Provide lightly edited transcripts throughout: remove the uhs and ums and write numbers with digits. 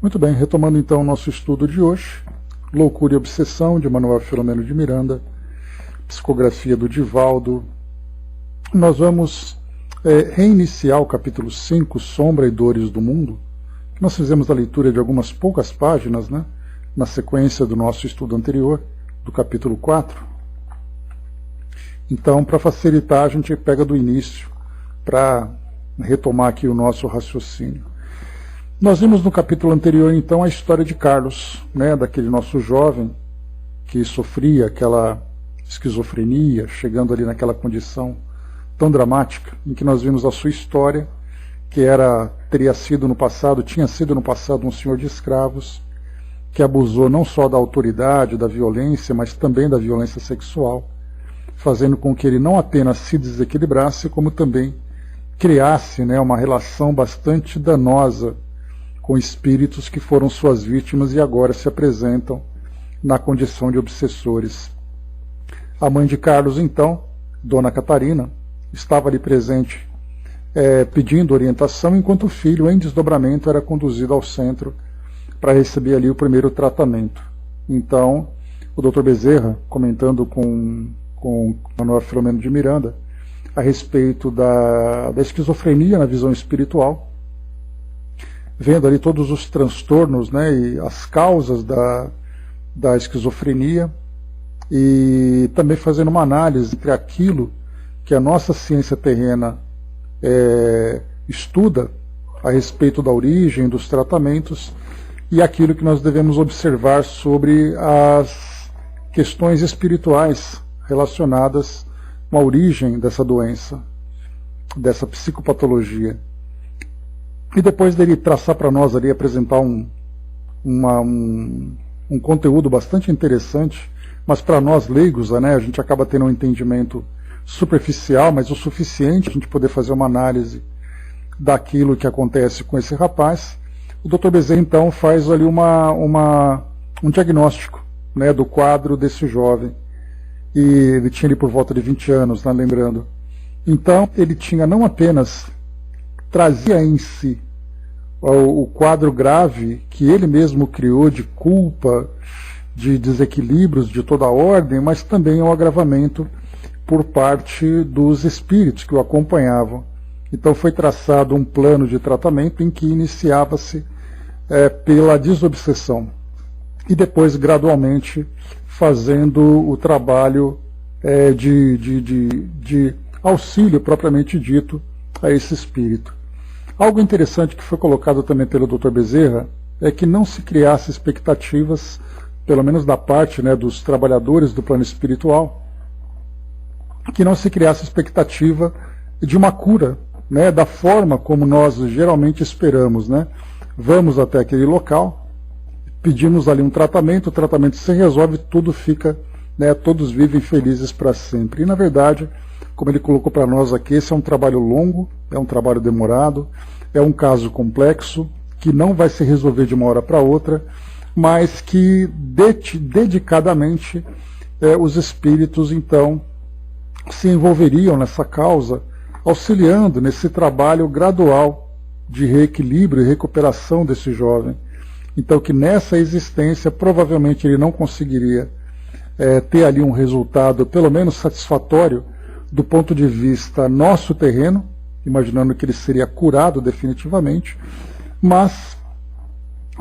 Muito bem, retomando então o nosso estudo de hoje, Loucura e Obsessão, de Manuel Filomeno de Miranda, psicografia do Divaldo. Nós vamos reiniciar o capítulo 5, Sombra e Dores do Mundo. Nós fizemos a leitura de algumas poucas páginas, né, na sequência do nosso estudo anterior, do capítulo 4. Então, para facilitar, a gente pega do início, para retomar aqui o nosso raciocínio. Nós vimos no capítulo anterior, então, a história de Carlos, né, daquele nosso jovem que sofria aquela esquizofrenia, chegando ali naquela condição tão dramática, em que nós vimos a sua história, que tinha sido no passado um senhor de escravos, que abusou não só da autoridade, da violência, mas também da violência sexual, fazendo com que ele não apenas se desequilibrasse, como também criasse, né, uma relação bastante danosa com espíritos que foram suas vítimas e agora se apresentam na condição de obsessores. A mãe de Carlos, então, Dona Catarina, estava ali presente, pedindo orientação, enquanto o filho, em desdobramento, era conduzido ao centro para receber ali o primeiro tratamento. Então, o Dr. Bezerra, comentando com Manuel Filomeno de Miranda, a respeito da esquizofrenia na visão espiritual, vendo ali todos os transtornos, né, e as causas da esquizofrenia, e também fazendo uma análise entre aquilo que a nossa ciência terrena estuda a respeito da origem, dos tratamentos, e aquilo que nós devemos observar sobre as questões espirituais relacionadas com a origem dessa doença, dessa psicopatologia. E depois dele traçar para nós ali, apresentar um conteúdo bastante interessante, mas para nós leigos, né, a gente acaba tendo um entendimento superficial, mas o suficiente a gente poder fazer uma análise daquilo que acontece com esse rapaz. O Dr. Bezerra, então, faz ali um diagnóstico, né, do quadro desse jovem. E ele tinha ali por volta de 20 anos, né, lembrando. Então, ele tinha não apenas trazia em si o quadro grave que ele mesmo criou de culpa, de desequilíbrios de toda a ordem, mas também um agravamento por parte dos espíritos que o acompanhavam. Então foi traçado um plano de tratamento em que iniciava-se pela desobsessão e depois gradualmente fazendo o trabalho de auxílio propriamente dito a esse espírito. Algo interessante que foi colocado também pelo Dr. Bezerra é que não se criasse expectativas, pelo menos da parte, né, dos trabalhadores do plano espiritual, que não se criasse expectativa de uma cura, né, da forma como nós geralmente esperamos, né? Vamos até aquele local, pedimos ali um tratamento, o tratamento se resolve, tudo fica, né, todos vivem felizes para sempre. E na verdade, como ele colocou para nós aqui, esse é um trabalho longo, é um trabalho demorado, é um caso complexo, que não vai se resolver de uma hora para outra, mas que dedicadamente os espíritos, então, se envolveriam nessa causa, auxiliando nesse trabalho gradual de reequilíbrio e recuperação desse jovem. Então, que nessa existência, provavelmente ele não conseguiria ter ali um resultado, pelo menos satisfatório, do ponto de vista nosso terreno, imaginando que ele seria curado definitivamente, mas,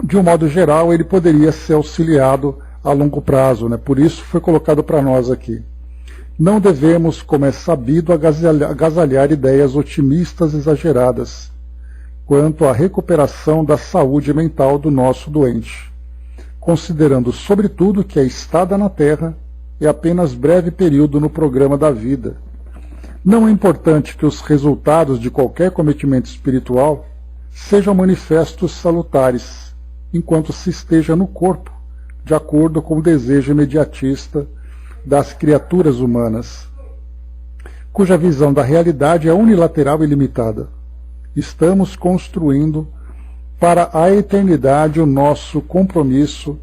de um modo geral, ele poderia ser auxiliado a longo prazo, né? Por isso foi colocado para nós aqui. Não devemos, como é sabido, agasalhar ideias otimistas exageradas quanto à recuperação da saúde mental do nosso doente, considerando, sobretudo, que a estada na Terra é apenas breve período no programa da vida. Não é importante que os resultados de qualquer cometimento espiritual sejam manifestos salutares, enquanto se esteja no corpo, de acordo com o desejo imediatista das criaturas humanas, cuja visão da realidade é unilateral e limitada. Estamos construindo para a eternidade o nosso compromisso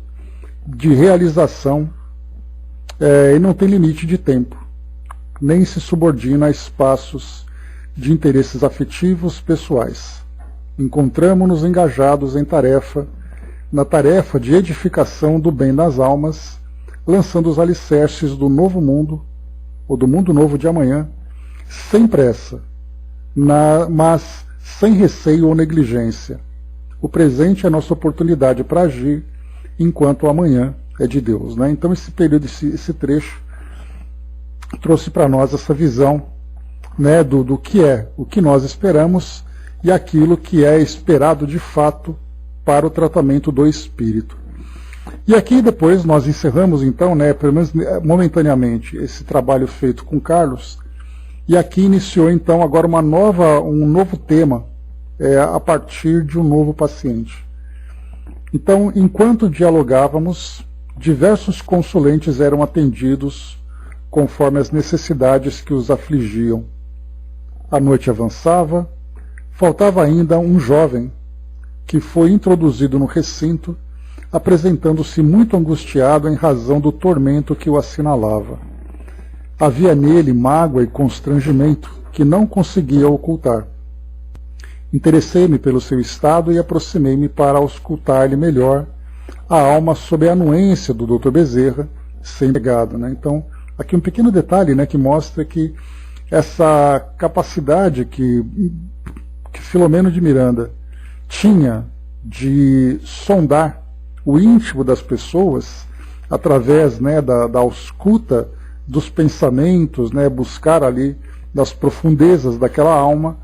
de realização e não tem limite de tempo, nem se subordina a espaços de interesses afetivos pessoais. Encontramo-nos engajados em tarefa na tarefa de edificação do bem das almas, lançando os alicerces do novo mundo, ou do mundo novo de amanhã, sem pressa, mas sem receio ou negligência. O presente é a nossa oportunidade para agir, enquanto o amanhã é de Deus, né? Então esse período, esse trecho, trouxe para nós essa visão, né, do que é, o que nós esperamos e aquilo que é esperado de fato para o tratamento do espírito. E aqui depois nós encerramos então, né, pelo menos momentaneamente, esse trabalho feito com Carlos, e aqui iniciou então agora um novo tema, a partir de um novo paciente. Então, enquanto dialogávamos, diversos consulentes eram atendidos conforme as necessidades que os afligiam. A noite avançava, faltava ainda um jovem, que foi introduzido no recinto, apresentando-se muito angustiado em razão do tormento que o assinalava. Havia nele mágoa e constrangimento que não conseguia ocultar. Interessei-me pelo seu estado e aproximei-me para auscultar-lhe melhor a alma sob a anuência do Dr. Bezerra, sem negado, né? Então, aqui um pequeno detalhe, né, que mostra que essa capacidade que Filomeno de Miranda tinha de sondar o íntimo das pessoas através, né, da ausculta dos pensamentos, né, buscar ali nas profundezas daquela alma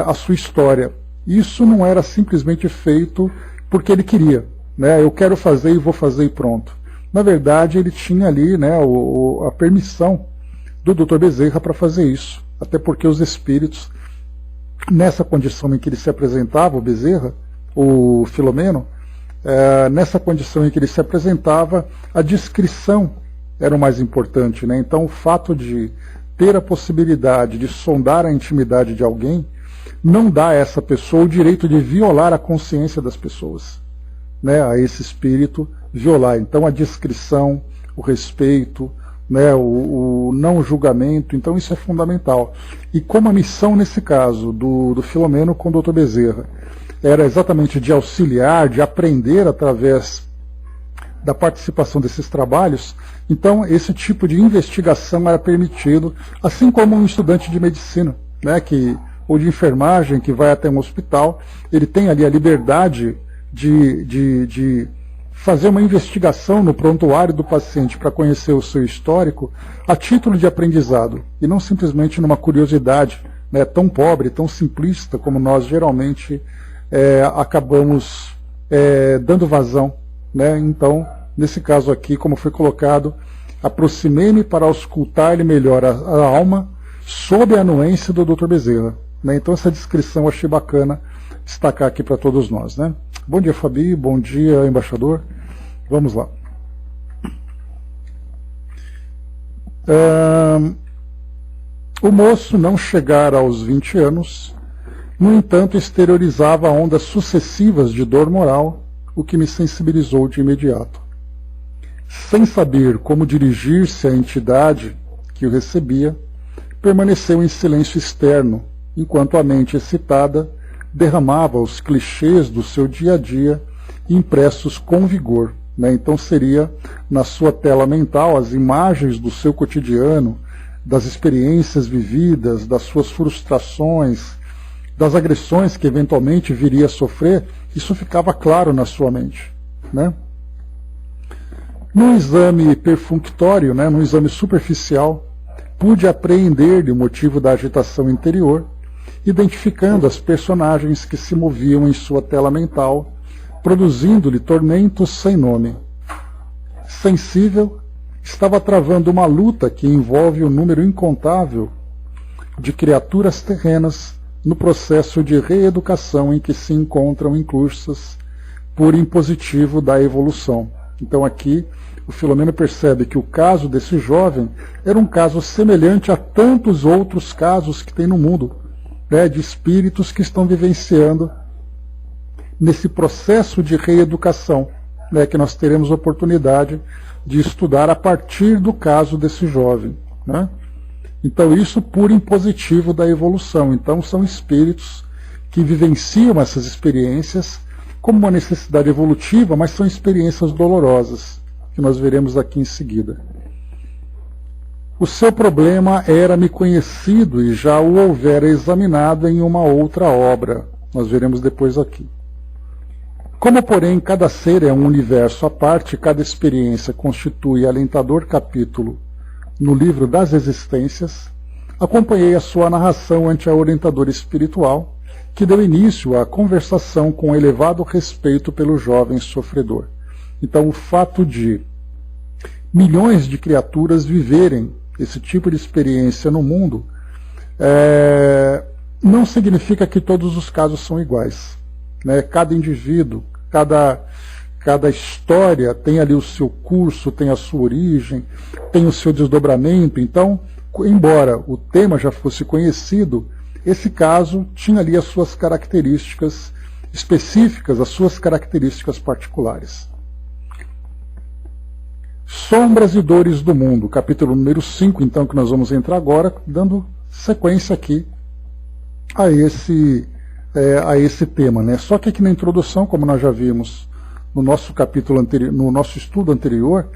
a sua história. Isso não era simplesmente feito porque ele queria, né, eu quero fazer e vou fazer e pronto. Na verdade, ele tinha ali, né, a permissão do Dr. Bezerra para fazer isso, até porque os espíritos, nessa condição em que ele se apresentava, o Bezerra, o Filomeno, nessa condição em que ele se apresentava, a descrição era o mais importante, né? Então, o fato de ter a possibilidade de sondar a intimidade de alguém não dá a essa pessoa o direito de violar a consciência das pessoas, né? A esse espírito violar. Então, a descrição, o respeito, né, o não julgamento, então isso é fundamental. E como a missão nesse caso do Filomeno com o Dr. Bezerra era exatamente de auxiliar, de aprender através da participação desses trabalhos, então esse tipo de investigação era permitido, assim como um estudante de medicina, né, ou de enfermagem que vai até um hospital, ele tem ali a liberdade de fazer uma investigação no prontuário do paciente para conhecer o seu histórico a título de aprendizado, e não simplesmente numa curiosidade, né, tão pobre, tão simplista como nós geralmente acabamos dando vazão, né? Então, nesse caso aqui, como foi colocado, aproximei-me para auscultar-lhe melhor a alma sob a anuência do Dr. Bezerra, né? Então essa descrição eu achei bacana destacar aqui para todos nós, né? Bom dia, Fabi, bom dia, embaixador. Vamos lá. O moço não chegara aos 20 anos, no entanto exteriorizava ondas sucessivas de dor moral, o que me sensibilizou de imediato. Sem saber como dirigir-se à entidade que o recebia, permaneceu em silêncio externo, enquanto a mente excitada derramava os clichês do seu dia a dia impressos com vigor, né? Então seria na sua tela mental as imagens do seu cotidiano, das experiências vividas, das suas frustrações, das agressões que eventualmente viria a sofrer, isso ficava claro na sua mente, né? No exame perfunctório, né, no exame superficial, pude apreender-lhe o motivo da agitação interior, identificando as personagens que se moviam em sua tela mental, produzindo-lhe tormentos sem nome. Sensível, estava travando uma luta que envolve um número incontável de criaturas terrenas no processo de reeducação em que se encontram incursas por impositivo da evolução. Então aqui o Filomeno percebe que o caso desse jovem era um caso semelhante a tantos outros casos que tem no mundo, né, de espíritos que estão vivenciando nesse processo de reeducação, né, que nós teremos oportunidade de estudar a partir do caso desse jovem, né? Então isso por impositivo da evolução. Então são espíritos que vivenciam essas experiências como uma necessidade evolutiva, mas são experiências dolorosas, que nós veremos aqui em seguida. O seu problema era-me conhecido e já o houvera examinado em uma outra obra. Nós veremos depois aqui. Como, porém, cada ser é um universo à parte, cada experiência constitui alentador capítulo no livro das existências, acompanhei a sua narração ante a orientadora espiritual, que deu início à conversação com elevado respeito pelo jovem sofredor. Então, o fato de milhões de criaturas viverem esse tipo de experiência no mundo não significa que todos os casos são iguais, né? Cada indivíduo, cada história tem ali o seu curso, tem a sua origem, tem o seu desdobramento. Então, embora o tema já fosse conhecido, esse caso tinha ali as suas características específicas, as suas características particulares. Sombras e Dores do Mundo, capítulo número 5, então, que nós vamos entrar agora, dando sequência aqui a esse tema, né? Só que aqui na introdução, como nós já vimos no nosso capítulo anterior, no nosso estudo anterior,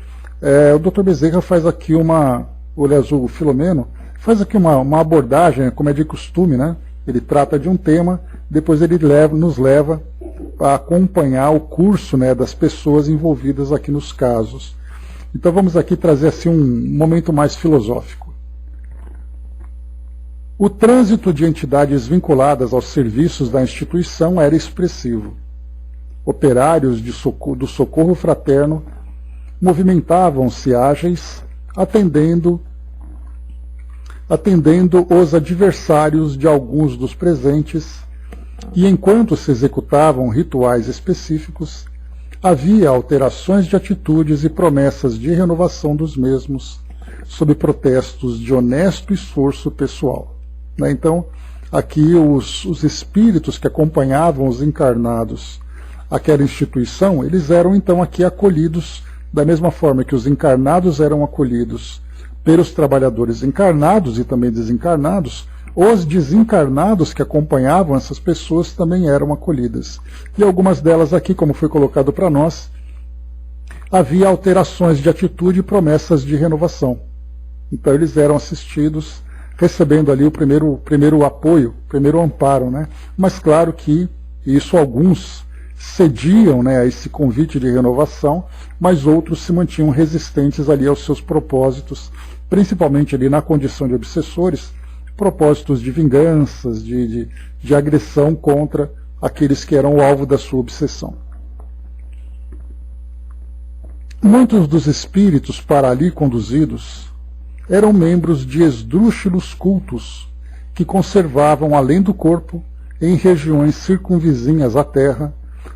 o Dr. Bezerra faz aqui o Filomeno faz aqui uma abordagem, como é de costume, né? Ele trata de um tema, depois ele nos leva a acompanhar o curso, né, das pessoas envolvidas aqui nos casos. Então vamos aqui trazer assim um momento mais filosófico. O trânsito de entidades vinculadas aos serviços da instituição era expressivo. Operários do socorro fraterno movimentavam-se ágeis, atendendo os adversários de alguns dos presentes, e enquanto se executavam rituais específicos, havia alterações de atitudes e promessas de renovação dos mesmos, sob protestos de honesto esforço pessoal. Então, aqui os espíritos que acompanhavam os encarnados àquela instituição, eles eram então aqui acolhidos da mesma forma que os encarnados eram acolhidos pelos trabalhadores encarnados e também desencarnados. Os desencarnados que acompanhavam essas pessoas também eram acolhidas. E algumas delas aqui, como foi colocado para nós, havia alterações de atitude e promessas de renovação. Então eles eram assistidos, recebendo ali o primeiro apoio, o primeiro amparo, né? Mas claro que isso alguns cediam, né, a esse convite de renovação, mas outros se mantinham resistentes ali aos seus propósitos, principalmente ali na condição de obsessores, propósitos de vinganças, de agressão contra aqueles que eram o alvo da sua obsessão. Muitos dos espíritos para ali conduzidos eram membros de esdrúxulos cultos que conservavam além do corpo, em regiões circunvizinhas à terra,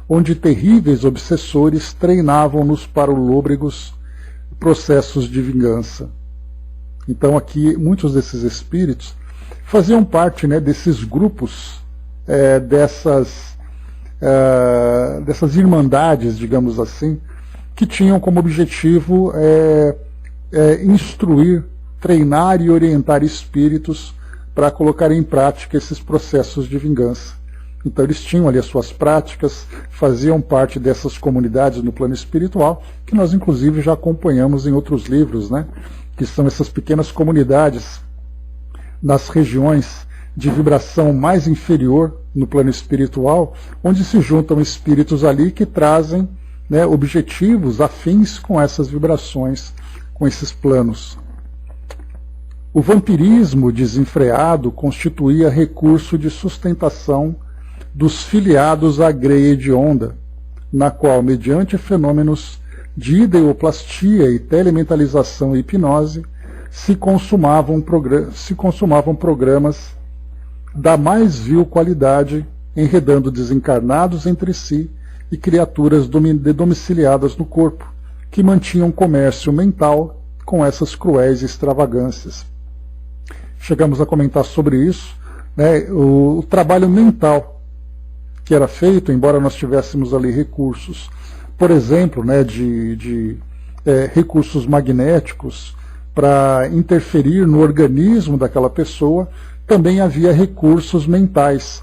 onde terríveis obsessores treinavam-nos para lôbregos processos de vingança. Então aqui muitos desses espíritos faziam parte, né, desses grupos, dessas irmandades, digamos assim, que tinham como objetivo instruir, treinar e orientar espíritos para colocar em prática esses processos de vingança. Então eles tinham ali as suas práticas, faziam parte dessas comunidades no plano espiritual, que nós inclusive já acompanhamos em outros livros, né? Que são essas pequenas comunidades nas regiões de vibração mais inferior no plano espiritual, onde se juntam espíritos ali que trazem, né, objetivos afins com essas vibrações, com esses planos. O vampirismo desenfreado constituía recurso de sustentação dos filiados à greia hedionda, na qual, mediante fenômenos de ideoplastia e telementalização e hipnose, se consumavam programas da mais vil qualidade, enredando desencarnados entre si e criaturas domiciliadas no corpo, que mantinham comércio mental com essas cruéis extravagâncias. Chegamos a comentar sobre isso, né, o trabalho mental que era feito, embora nós tivéssemos ali recursos, por exemplo, né, de recursos magnéticos para interferir no organismo daquela pessoa, também havia recursos mentais,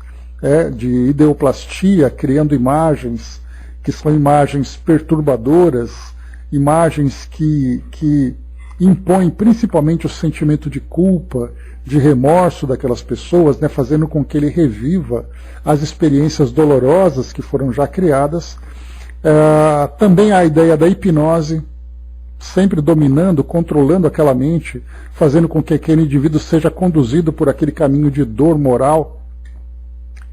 de ideoplastia, criando imagens que são imagens perturbadoras, imagens que impõem principalmente o sentimento de culpa, de remorso daquelas pessoas, né, fazendo com que ele reviva as experiências dolorosas que foram já criadas. Também a ideia da hipnose, sempre dominando, controlando aquela mente, fazendo com que aquele indivíduo seja conduzido por aquele caminho de dor moral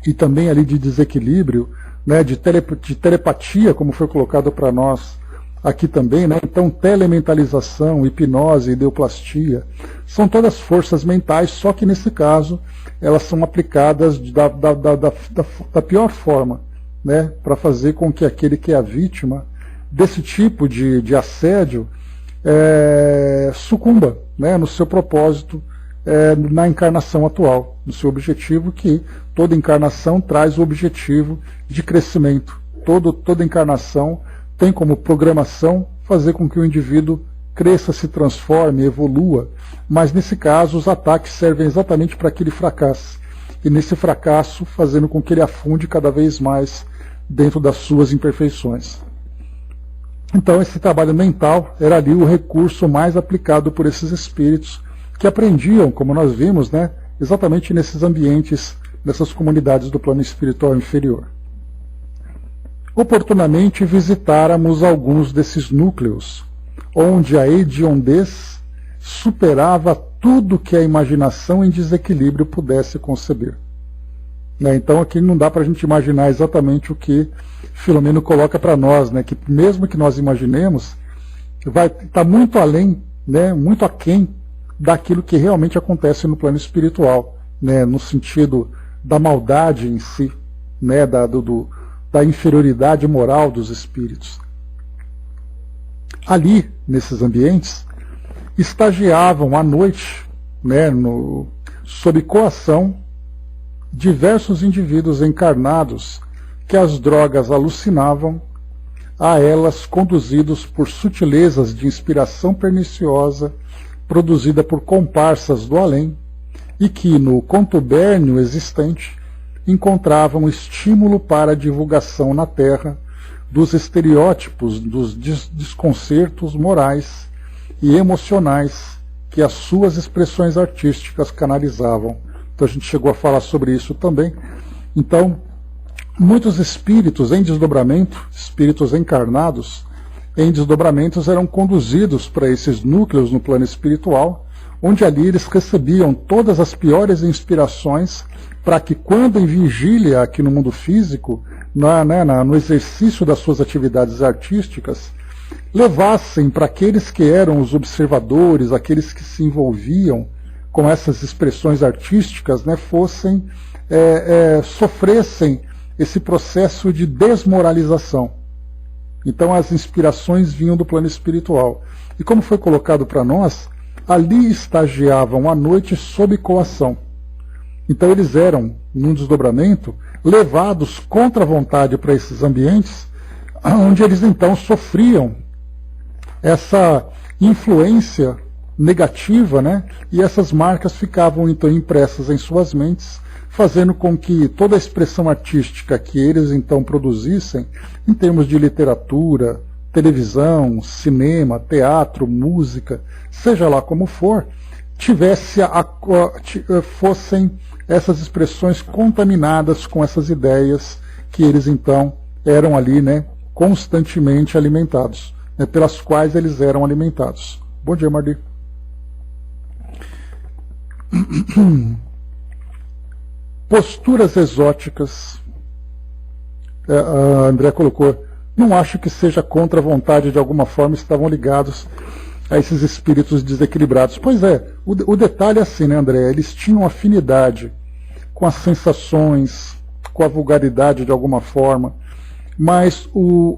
e também ali de desequilíbrio, né, de telepatia, como foi colocado para nós aqui também, né? Então, telementalização, hipnose, ideoplastia, são todas forças mentais, só que nesse caso elas são aplicadas da pior forma, né? Para fazer com que aquele que é a vítima desse tipo de assédio sucumba, né, no seu propósito, na encarnação atual, no seu objetivo, que toda encarnação traz o objetivo de crescimento. Toda encarnação tem como programação fazer com que o indivíduo cresça, se transforme, evolua, mas nesse caso os ataques servem exatamente para que ele fracasse, e nesse fracasso fazendo com que ele afunde cada vez mais dentro das suas imperfeições. Então esse trabalho mental era ali o recurso mais aplicado por esses espíritos que aprendiam, como nós vimos, né, exatamente nesses ambientes, nessas comunidades do plano espiritual inferior. Oportunamente visitáramos alguns desses núcleos, onde a hediondez superava tudo que a imaginação em desequilíbrio pudesse conceber. Então aqui não dá para a gente imaginar exatamente o que Filomeno coloca para nós, né, que mesmo que nós imaginemos, vai estar muito além, né, muito aquém daquilo que realmente acontece no plano espiritual, né, no sentido da maldade em si, né, da inferioridade moral dos espíritos. Ali, nesses ambientes, estagiavam à noite, né, sob coação, diversos indivíduos encarnados que as drogas alucinavam, a elas conduzidos por sutilezas de inspiração perniciosa produzida por comparsas do além, e que no contubérnio existente encontravam estímulo para a divulgação na Terra dos estereótipos, dos desconcertos morais e emocionais que as suas expressões artísticas canalizavam. Então a gente chegou a falar sobre isso também. Então, muitos espíritos em desdobramento, espíritos encarnados em desdobramentos, eram conduzidos para esses núcleos no plano espiritual, onde ali eles recebiam todas as piores inspirações para que, quando em vigília aqui no mundo físico, no exercício das suas atividades artísticas, levassem para aqueles que eram os observadores, aqueles que se envolviam com essas expressões artísticas, né, sofressem esse processo de desmoralização. Então as inspirações vinham do plano espiritual. E como foi colocado para nós, ali estagiavam à noite sob coação. Então eles eram, num desdobramento, levados contra a vontade para esses ambientes, onde eles então sofriam essa influência negativa, né? E essas marcas ficavam então impressas em suas mentes, fazendo com que toda a expressão artística que eles então produzissem, em termos de literatura, televisão, cinema, teatro, música, seja lá como for, fossem essas expressões contaminadas com essas ideias que eles então eram ali, né, constantemente alimentados, né, pelas quais eles eram alimentados. Bom dia, Marli. Posturas exóticas. A André colocou, não acho que seja contra a vontade, de alguma forma estavam ligados a esses espíritos desequilibrados. Pois é, o detalhe é assim, né, André? Eles tinham afinidade com as sensações, com a vulgaridade de alguma forma, mas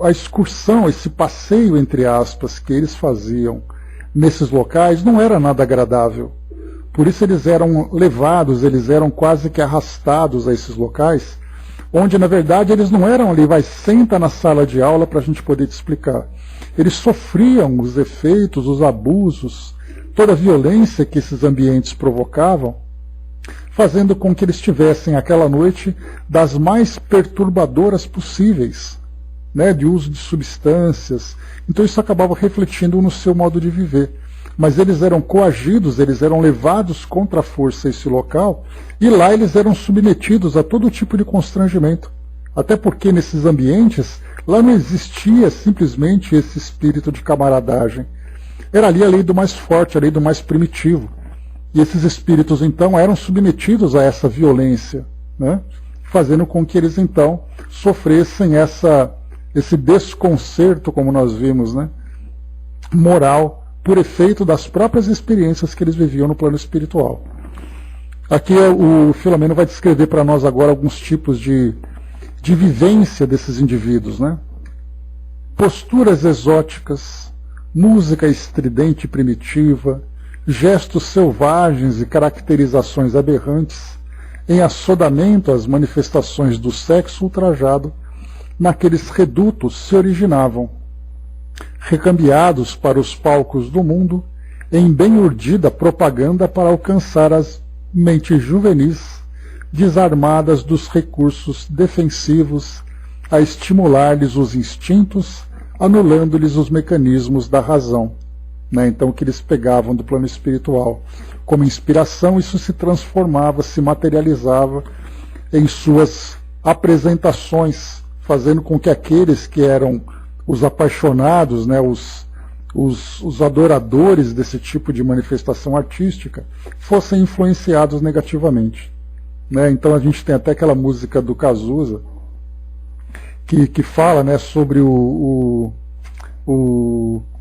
a excursão, esse passeio, entre aspas, que eles faziam nesses locais não era nada agradável. Por isso eles eram levados, eles eram quase que arrastados a esses locais, onde na verdade eles não eram ali, senta na sala de aula para a gente poder te explicar. Eles sofriam os efeitos, os abusos, toda a violência que esses ambientes provocavam, fazendo com que eles tivessem aquela noite das mais perturbadoras possíveis, né, de uso de substâncias. Então isso acabava refletindo no seu modo de viver. Mas eles eram coagidos, eles eram levados contra a força a esse local, e lá eles eram submetidos a todo tipo de constrangimento. Até porque nesses ambientes, lá não existia simplesmente esse espírito de camaradagem. Era ali a lei do mais forte, a lei do mais primitivo. E esses espíritos, então, eram submetidos a essa violência, né? Fazendo com que eles, então, sofressem esse desconcerto, como nós vimos, né? Moral, por efeito das próprias experiências que eles viviam no plano espiritual. Aqui o Filomeno vai descrever para nós agora alguns tipos de vivência desses indivíduos, né? Posturas exóticas, música estridente e primitiva, gestos selvagens e caracterizações aberrantes, em assodamento às manifestações do sexo ultrajado, naqueles redutos se originavam, recambiados para os palcos do mundo, em bem urdida propaganda para alcançar as mentes juvenis, desarmadas dos recursos defensivos, a estimular-lhes os instintos, anulando-lhes os mecanismos da razão. Né? Então, o que eles pegavam do plano espiritual como inspiração, isso se transformava, se materializava em suas apresentações, fazendo com que aqueles que eram os apaixonados, né, os adoradores desse tipo de manifestação artística, fossem influenciados negativamente. Né? Então a gente tem até aquela música do Cazuza, que fala, né, sobre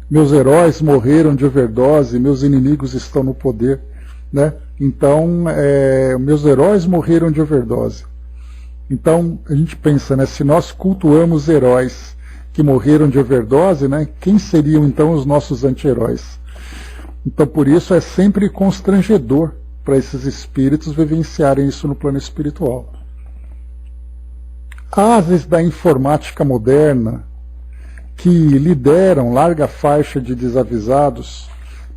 meus heróis morreram de overdose, meus inimigos estão no poder. Né? Então, meus heróis morreram de overdose. Então, a gente pensa, né, se nós cultuamos heróis que morreram de overdose, né, quem seriam então os nossos anti-heróis? Então, por isso é sempre constrangedor para esses espíritos vivenciarem isso no plano espiritual. Ases da informática moderna, que lideram larga faixa de desavisados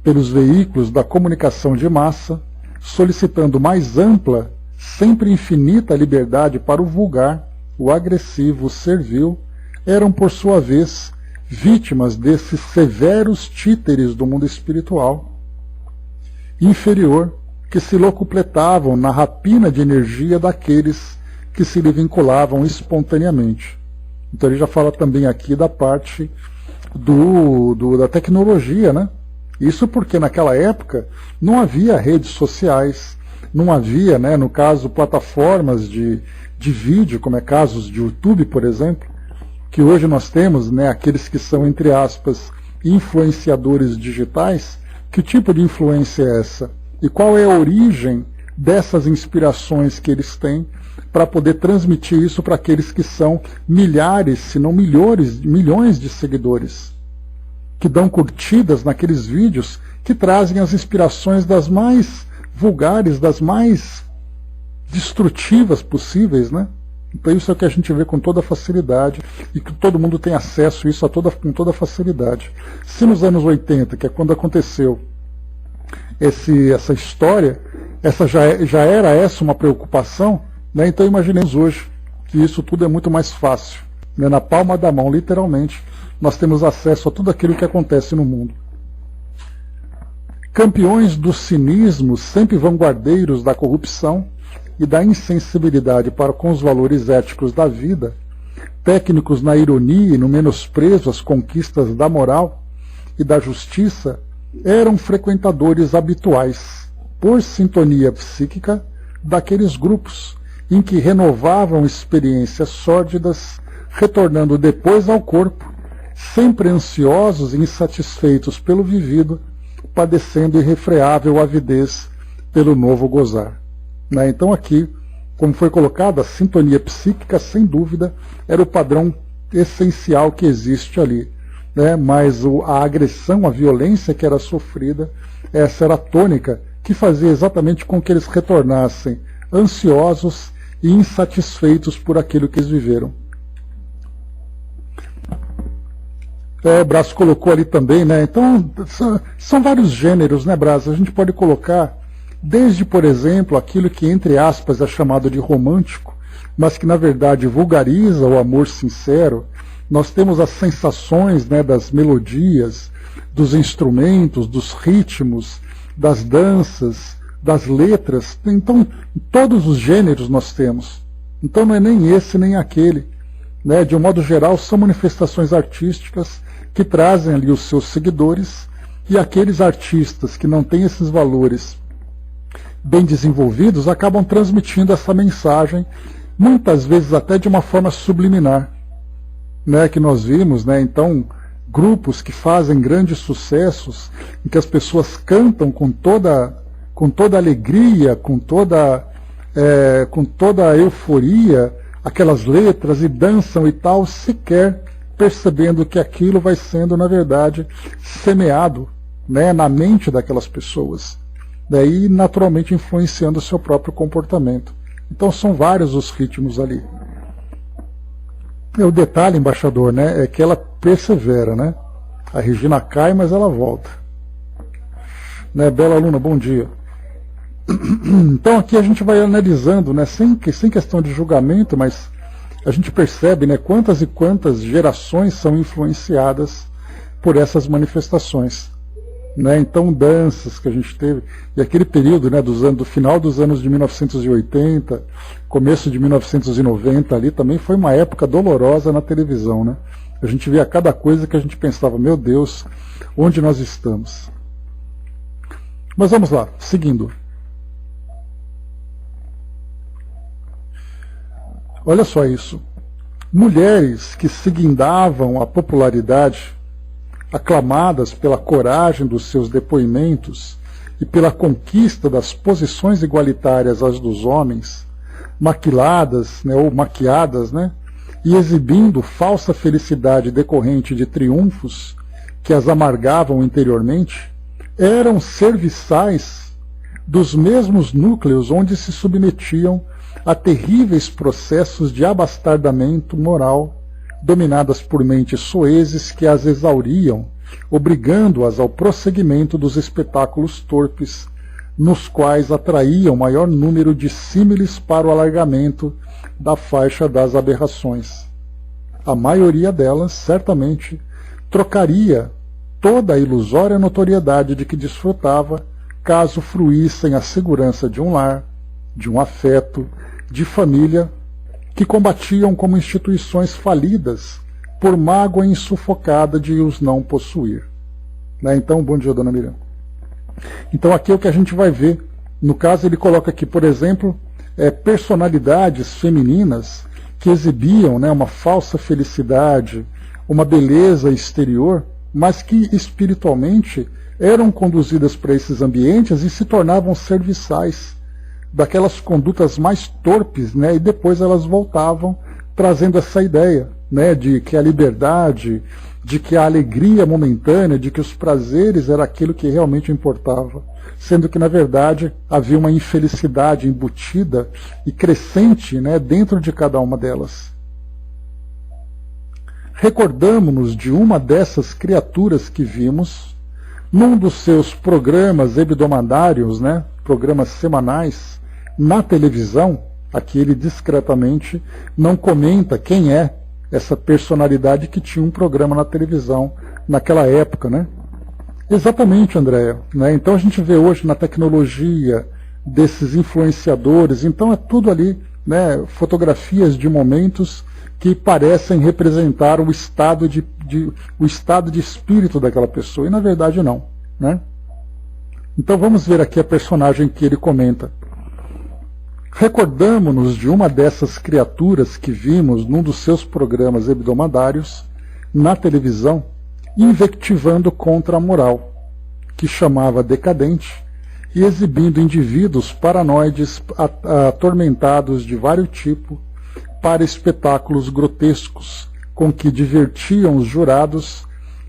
pelos veículos da comunicação de massa, solicitando mais ampla, sempre infinita liberdade para o vulgar, o agressivo, o servil, eram, por sua vez, vítimas desses severos títeres do mundo espiritual inferior, que se locupletavam na rapina de energia daqueles que se lhe vinculavam espontaneamente. Então ele já fala também aqui da parte da tecnologia, né? Isso porque naquela época não havia redes sociais, não havia, né, no caso, plataformas de vídeo, como é casos de YouTube, por exemplo, que hoje nós temos, né, aqueles que são, entre aspas, influenciadores digitais. Que tipo de influência é essa? E qual é a origem dessas inspirações que eles têm para poder transmitir isso para aqueles que são milhares, se não milhões de seguidores, que dão curtidas naqueles vídeos que trazem as inspirações das mais vulgares, das mais destrutivas possíveis, né? Então isso é o que a gente vê com toda facilidade e que todo mundo tem acesso a isso com toda facilidade. Se nos anos 80, que é quando aconteceu essa história, já era essa uma preocupação, né? Então imaginemos hoje que isso tudo é muito mais fácil. Né? Na palma da mão, literalmente, nós temos acesso a tudo aquilo que acontece no mundo. Campeões do cinismo, sempre vanguardeiros da corrupção e da insensibilidade para com os valores éticos da vida, técnicos na ironia e no menosprezo às conquistas da moral e da justiça, eram frequentadores habituais, por sintonia psíquica, daqueles grupos em que renovavam experiências sórdidas, retornando depois ao corpo, sempre ansiosos e insatisfeitos pelo vivido, padecendo irrefreável avidez pelo novo gozar. Né? Então aqui, como foi colocado, a sintonia psíquica, sem dúvida, era o padrão essencial que existe ali. Né? Mas a agressão, a violência que era sofrida, essa era a tônica que fazia exatamente com que eles retornassem ansiosos e insatisfeitos por aquilo que eles viveram. O Braz colocou ali também, né? Então, são vários gêneros, né, Braz? A gente pode colocar Desde, por exemplo, aquilo que, entre aspas, é chamado de romântico, mas que, na verdade, vulgariza o amor sincero. Nós temos as sensações, né, das melodias, dos instrumentos, dos ritmos, das danças, das letras. Então, todos os gêneros nós temos. Então, não é nem esse nem aquele. Né? De um modo geral, são manifestações artísticas que trazem ali os seus seguidores, e aqueles artistas que não têm esses valores bem desenvolvidos acabam transmitindo essa mensagem, muitas vezes até de uma forma subliminar, né, que nós vimos, né, então, grupos que fazem grandes sucessos, em que as pessoas cantam com toda alegria, com toda a euforia, aquelas letras, e dançam e tal, sequer percebendo que aquilo vai sendo, na verdade, semeado, né, na mente daquelas pessoas, daí naturalmente influenciando o seu próprio comportamento. Então são vários os ritmos ali. O detalhe, embaixador, né, é que ela persevera, né? A Regina cai, mas ela volta. Né, bela aluna, bom dia. Então aqui a gente vai analisando, né, sem questão de julgamento, mas a gente percebe, né, quantas e quantas gerações são influenciadas por essas manifestações. Né, então danças que a gente teve, e aquele período, né, do final dos anos de 1980, começo de 1990 ali, também foi uma época dolorosa na televisão. Né? A gente via cada coisa que a gente pensava, meu Deus, onde nós estamos? Mas vamos lá, seguindo. Olha só isso. Mulheres que se guindavam à popularidade, aclamadas pela coragem dos seus depoimentos e pela conquista das posições igualitárias às dos homens, maquiladas, né, ou maquiadas, né, e exibindo falsa felicidade decorrente de triunfos que as amargavam interiormente, eram serviçais dos mesmos núcleos onde se submetiam a terríveis processos de abastardamento moral, dominadas por mentes soezes que as exauriam, obrigando-as ao prosseguimento dos espetáculos torpes, nos quais atraíam maior número de símiles para o alargamento da faixa das aberrações. A maioria delas, certamente, trocaria toda a ilusória notoriedade de que desfrutava, caso fruíssem a segurança de um lar, de um afeto, de família, que combatiam como instituições falidas por mágoa insufocada de os não possuir. Né? Então, bom dia, dona Miriam. Então aqui é o que a gente vai ver. No caso, ele coloca aqui, por exemplo, personalidades femininas que exibiam, né, uma falsa felicidade, uma beleza exterior, mas que espiritualmente eram conduzidas para esses ambientes e se tornavam serviçais daquelas condutas mais torpes, né, e depois elas voltavam trazendo essa ideia, né, de que a liberdade, de que a alegria momentânea, de que os prazeres era aquilo que realmente importava, sendo que na verdade havia uma infelicidade embutida e crescente, né, dentro de cada uma delas. Recordamo-nos de uma dessas criaturas que vimos num dos seus programas hebdomadários, né, programas semanais, na televisão. Aqui ele discretamente não comenta quem é essa personalidade que tinha um programa na televisão naquela época, né? Exatamente, Andréia. Né? Então a gente vê hoje na tecnologia desses influenciadores, então é tudo ali, né, fotografias de momentos que parecem representar o estado de espírito daquela pessoa, e na verdade não. Né? Então vamos ver aqui a personagem que ele comenta. Recordamo-nos de uma dessas criaturas que vimos num dos seus programas hebdomadários, na televisão, invectivando contra a moral, que chamava decadente, e exibindo indivíduos paranoides atormentados de vários tipos para espetáculos grotescos, com que divertiam os jurados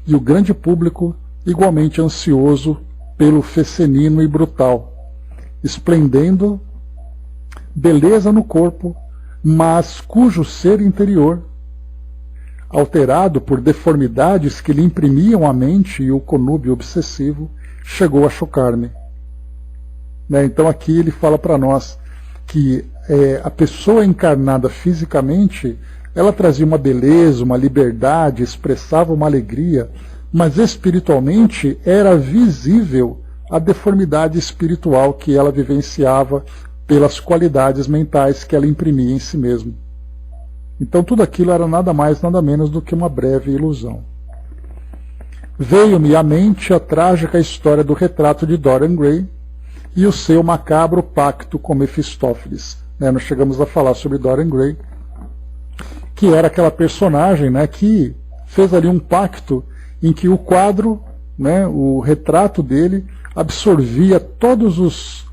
e o grande público, igualmente ansioso pelo fecenino e brutal, esplendendo beleza no corpo, mas cujo ser interior, alterado por deformidades que lhe imprimiam a mente e o conúbio obsessivo, chegou a chocar-me. né? Então aqui ele fala para nós que a pessoa encarnada fisicamente, ela trazia uma beleza, uma liberdade, expressava uma alegria, mas espiritualmente era visível a deformidade espiritual que ela vivenciava pelas qualidades mentais que ela imprimia em si mesma. Então tudo aquilo era nada mais, nada menos do que uma breve ilusão. Veio-me à mente a trágica história do retrato de Dorian Gray e o seu macabro pacto com Mefistófeles. Nós chegamos a falar sobre Dorian Gray, que era aquela personagem, que fez ali um pacto em que o quadro, o retrato dele, absorvia todos os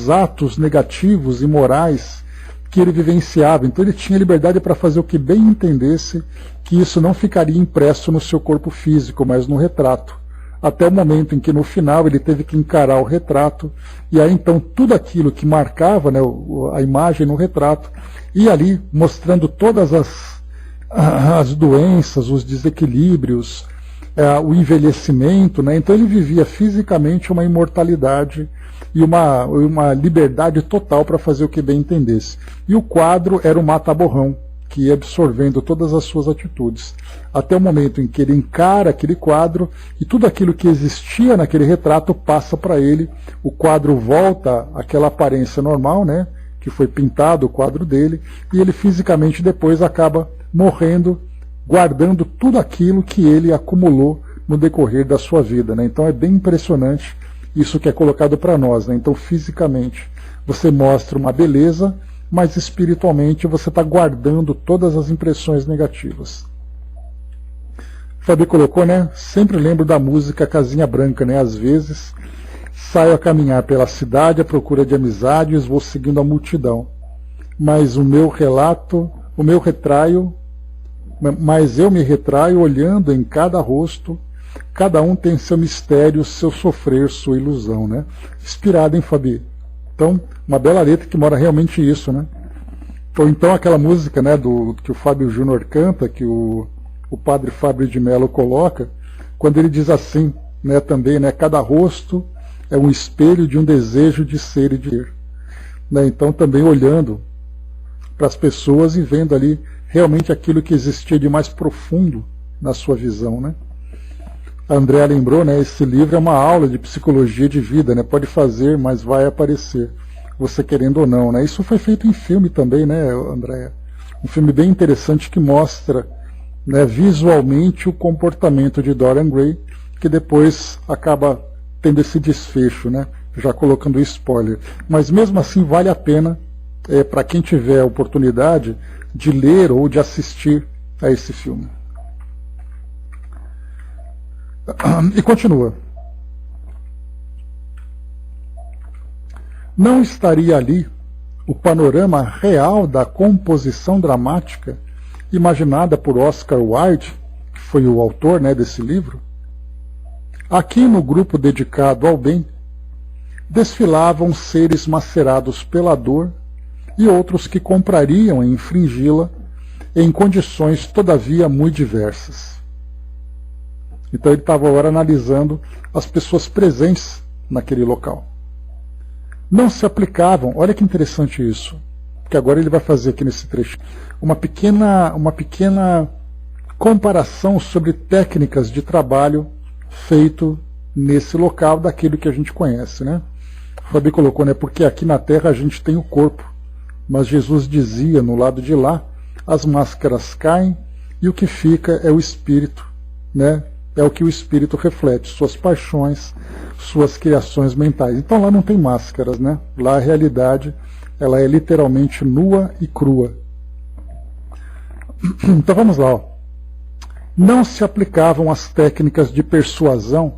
atos negativos e morais que ele vivenciava. Então ele tinha liberdade para fazer o que bem entendesse, que isso não ficaria impresso no seu corpo físico, mas no retrato. Até o momento em que no final ele teve que encarar o retrato, e aí então tudo aquilo que marcava a imagem no retrato, ia ali mostrando todas as doenças, os desequilíbrios, o envelhecimento, então ele vivia fisicamente uma imortalidade e uma liberdade total para fazer o que bem entendesse. E o quadro era o mata-borrão, que ia absorvendo todas as suas atitudes, até o momento em que ele encara aquele quadro e tudo aquilo que existia naquele retrato passa para ele, o quadro volta àquela aparência normal, que foi pintado o quadro dele, e ele fisicamente depois acaba morrendo, guardando tudo aquilo que ele acumulou no decorrer da sua vida. Então é bem impressionante isso que é colocado para nós. Então fisicamente você mostra uma beleza, mas espiritualmente você está guardando todas as impressões negativas. Fabi colocou, sempre lembro da música Casinha Branca, às vezes saio a caminhar pela cidade à procura de amizades, vou seguindo a multidão, mas eu me retraio olhando em cada rosto, cada um tem seu mistério, seu sofrer, sua ilusão, Inspirado, hein, Fabi? Então, uma bela letra que mora realmente isso, Ou então aquela música, que o Fábio Júnior canta, que o padre Fábio de Mello coloca, quando ele diz assim, também, cada rosto é um espelho de um desejo de ser e de ser. Então também olhando para as pessoas e vendo ali realmente aquilo que existia de mais profundo na sua visão, A Andréa lembrou, esse livro é uma aula de psicologia de vida, pode fazer, mas vai aparecer, você querendo ou não, Isso foi feito em filme também, Andréa? Um filme bem interessante que mostra, visualmente o comportamento de Dorian Gray, que depois acaba tendo esse desfecho, já colocando spoiler. Mas mesmo assim vale a pena, para quem tiver a oportunidade, de ler ou de assistir a esse filme. E continua. Não estaria ali o panorama real da composição dramática imaginada por Oscar Wilde, que foi o autor desse livro? Aqui no grupo dedicado ao bem, desfilavam seres macerados pela dor e outros que comprariam em infringi-la em condições todavia muito diversas. Então ele estava agora analisando as pessoas presentes naquele local. Não se aplicavam, olha que interessante isso, que agora ele vai fazer aqui nesse trecho, uma pequena comparação sobre técnicas de trabalho feito nesse local daquilo que a gente conhece, O Fabi colocou, porque aqui na Terra a gente tem o corpo, mas Jesus dizia no lado de lá, as máscaras caem e o que fica é o espírito, É o que o espírito reflete, suas paixões, suas criações mentais. Então lá não tem máscaras, Lá a realidade, ela é literalmente nua e crua. Então vamos lá, Não se aplicavam as técnicas de persuasão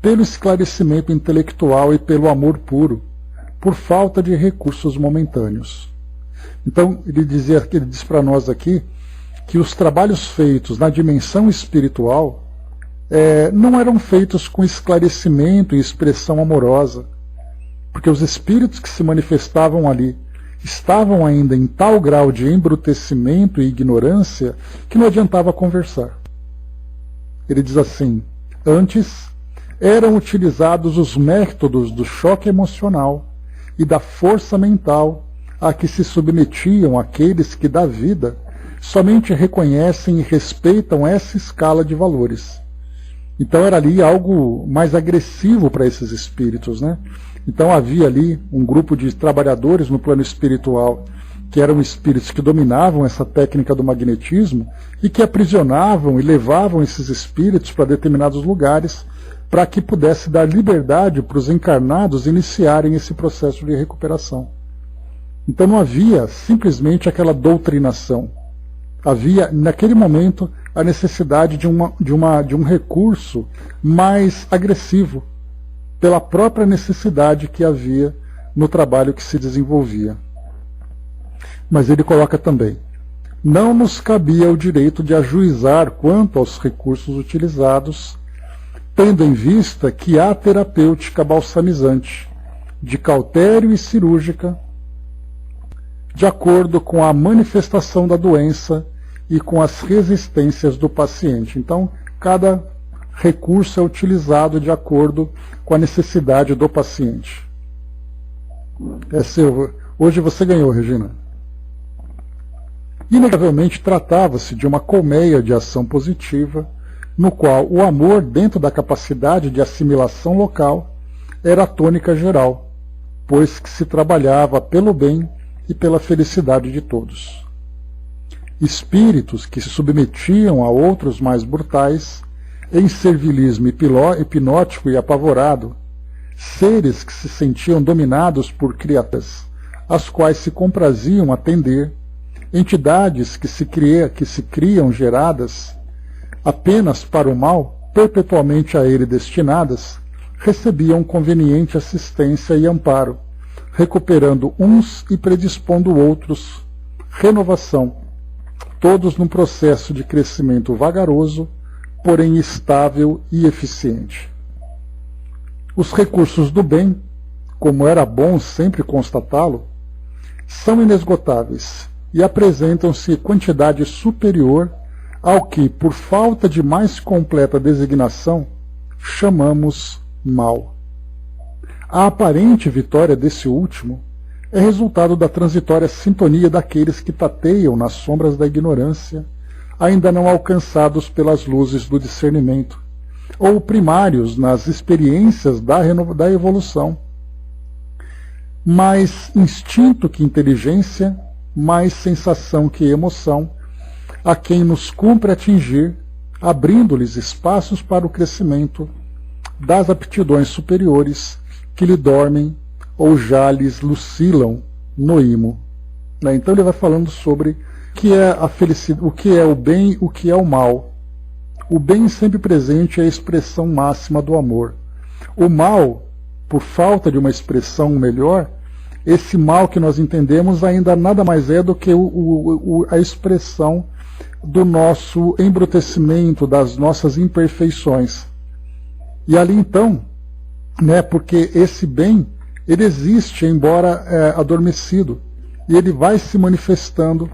pelo esclarecimento intelectual e pelo amor puro, por falta de recursos momentâneos. Então ele diz para nós aqui que os trabalhos feitos na dimensão espiritual não eram feitos com esclarecimento e expressão amorosa, porque os espíritos que se manifestavam ali estavam ainda em tal grau de embrutecimento e ignorância que não adiantava conversar. Ele diz assim, antes eram utilizados os métodos do choque emocional e da força mental a que se submetiam aqueles que da vida somente reconhecem e respeitam essa escala de valores. Então era ali algo mais agressivo para esses espíritos, né? Então havia ali um grupo de trabalhadores no plano espiritual que eram espíritos que dominavam essa técnica do magnetismo e que aprisionavam e levavam esses espíritos para determinados lugares para que pudesse dar liberdade para os encarnados iniciarem esse processo de recuperação. Então não havia simplesmente aquela doutrinação. Havia, naquele momento, a necessidade de um recurso mais agressivo, pela própria necessidade que havia no trabalho que se desenvolvia. Mas ele coloca também: não nos cabia o direito de ajuizar quanto aos recursos utilizados, tendo em vista que há terapêutica balsamizante, de cautério e cirúrgica, de acordo com a manifestação da doença e com as resistências do paciente. Então, cada recurso é utilizado de acordo com a necessidade do paciente. Hoje você ganhou, Regina. Inegavelmente tratava-se de uma colmeia de ação positiva, no qual o amor, dentro da capacidade de assimilação local, era a tônica geral, pois que se trabalhava pelo bem e pela felicidade de todos. Espíritos que se submetiam a outros mais brutais, em servilismo hipnótico e apavorado, seres que se sentiam dominados por criaturas, as quais se compraziam atender, entidades que se criam geradas apenas para o mal, perpetuamente a ele destinadas, recebiam conveniente assistência e amparo, recuperando uns e predispondo outros, renovação, todos num processo de crescimento vagaroso, porém estável e eficiente. Os recursos do bem, como era bom sempre constatá-lo, são inesgotáveis e apresentam-se quantidade superior ao que, por falta de mais completa designação, chamamos mal. A aparente vitória desse último é resultado da transitória sintonia daqueles que tateiam nas sombras da ignorância, ainda não alcançados pelas luzes do discernimento, ou primários nas experiências da evolução. Mais instinto que inteligência, mais sensação que emoção, a quem nos cumpre atingir, abrindo-lhes espaços para o crescimento das aptidões superiores que lhe dormem ou já lhes lucilam no imo. Então ele vai falando sobre o que é a felicidade, o que é o bem, o que é o mal. O bem sempre presente é a expressão máxima do amor. O mal, por falta de uma expressão melhor, esse mal que nós entendemos ainda nada mais é do que a expressão do nosso embrutecimento, das nossas imperfeições. E ali então, porque esse bem, ele existe, embora adormecido, e ele vai se manifestando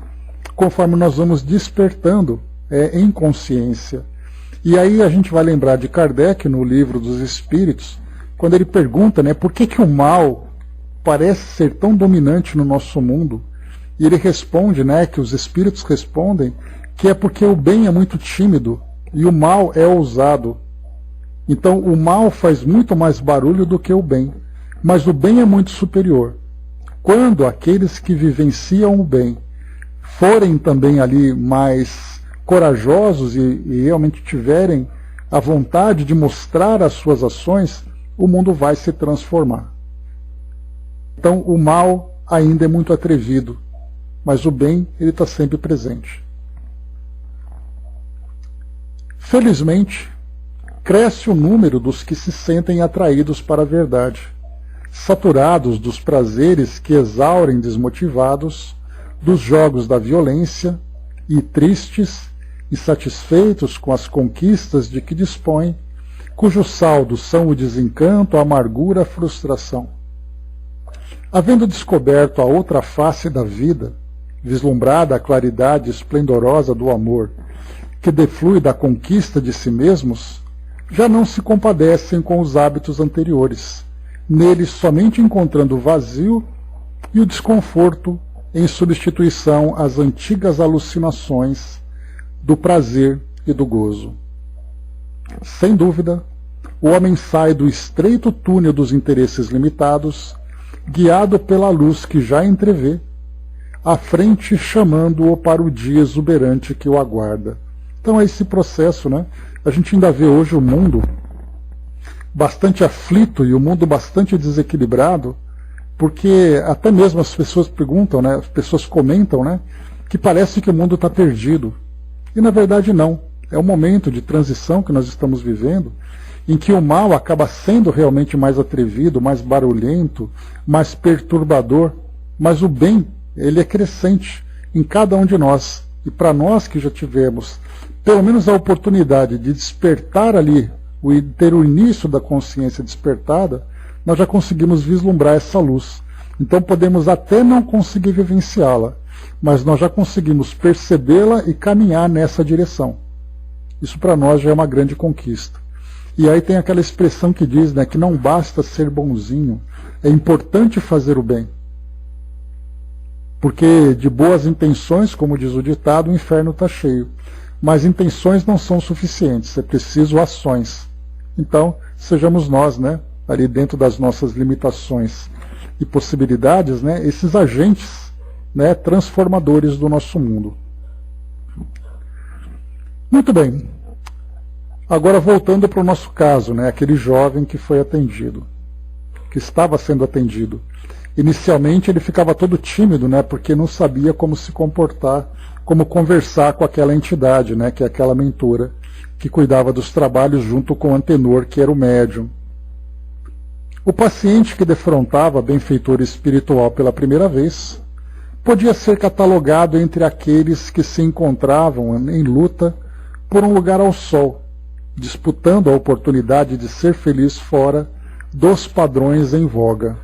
conforme nós vamos despertando em consciência. E aí a gente vai lembrar de Kardec, no Livro dos Espíritos, quando ele pergunta por que o mal parece ser tão dominante no nosso mundo, e ele responde, que os espíritos respondem, que é porque o bem é muito tímido e o mal é ousado. Então o mal faz muito mais barulho do que o bem, mas o bem é muito superior. Quando aqueles que vivenciam o bem forem também ali mais corajosos e realmente tiverem a vontade de mostrar as suas ações, o mundo vai se transformar. Então o mal ainda é muito atrevido, mas o bem ele está sempre presente. Felizmente, cresce o número dos que se sentem atraídos para a verdade, saturados dos prazeres que exaurem desmotivados, dos jogos da violência, e tristes, insatisfeitos com as conquistas de que dispõem, cujos saldos são o desencanto, a amargura, a frustração. Havendo descoberto a outra face da vida, vislumbrada a claridade esplendorosa do amor, que deflui da conquista de si mesmos, já não se compadecem com os hábitos anteriores, neles somente encontrando o vazio e o desconforto em substituição às antigas alucinações do prazer e do gozo. Sem dúvida, o homem sai do estreito túnel dos interesses limitados, guiado pela luz que já entrevê, à frente chamando-o para o dia exuberante que o aguarda. Então é esse processo, né? A gente ainda vê hoje o mundo bastante aflito e o mundo bastante desequilibrado, porque até mesmo as pessoas perguntam, né? As pessoas comentam, né? Que parece que o mundo está perdido. E na verdade não. É um momento de transição que nós estamos vivendo, em que o mal acaba sendo realmente mais atrevido, mais barulhento, mais perturbador, mas o bem, ele é crescente em cada um de nós. E para nós que já tivemos pelo menos a oportunidade de despertar ali, ter o início da consciência despertada, nós já conseguimos vislumbrar essa luz. Então podemos até não conseguir vivenciá-la, mas nós já conseguimos percebê-la e caminhar nessa direção. Isso para nós já é uma grande conquista. E aí tem aquela expressão que diz, né, que não basta ser bonzinho, é importante fazer o bem. Porque de boas intenções, como diz o ditado, o inferno está cheio. Mas intenções não são suficientes, é preciso ações. Então, sejamos nós, né, ali dentro das nossas limitações e possibilidades, né, esses agentes, né, transformadores do nosso mundo. Muito bem. Agora voltando para o nosso caso, né, aquele jovem que foi atendido, que estava sendo atendido. Inicialmente ele ficava todo tímido, né, porque não sabia como se comportar, como conversar com aquela entidade, né, que é aquela mentora, que cuidava dos trabalhos junto com o antenor, que era o médium. O paciente que defrontava a benfeitora espiritual pela primeira vez podia ser catalogado entre aqueles que se encontravam em luta por um lugar ao sol, disputando a oportunidade de ser feliz fora dos padrões em voga.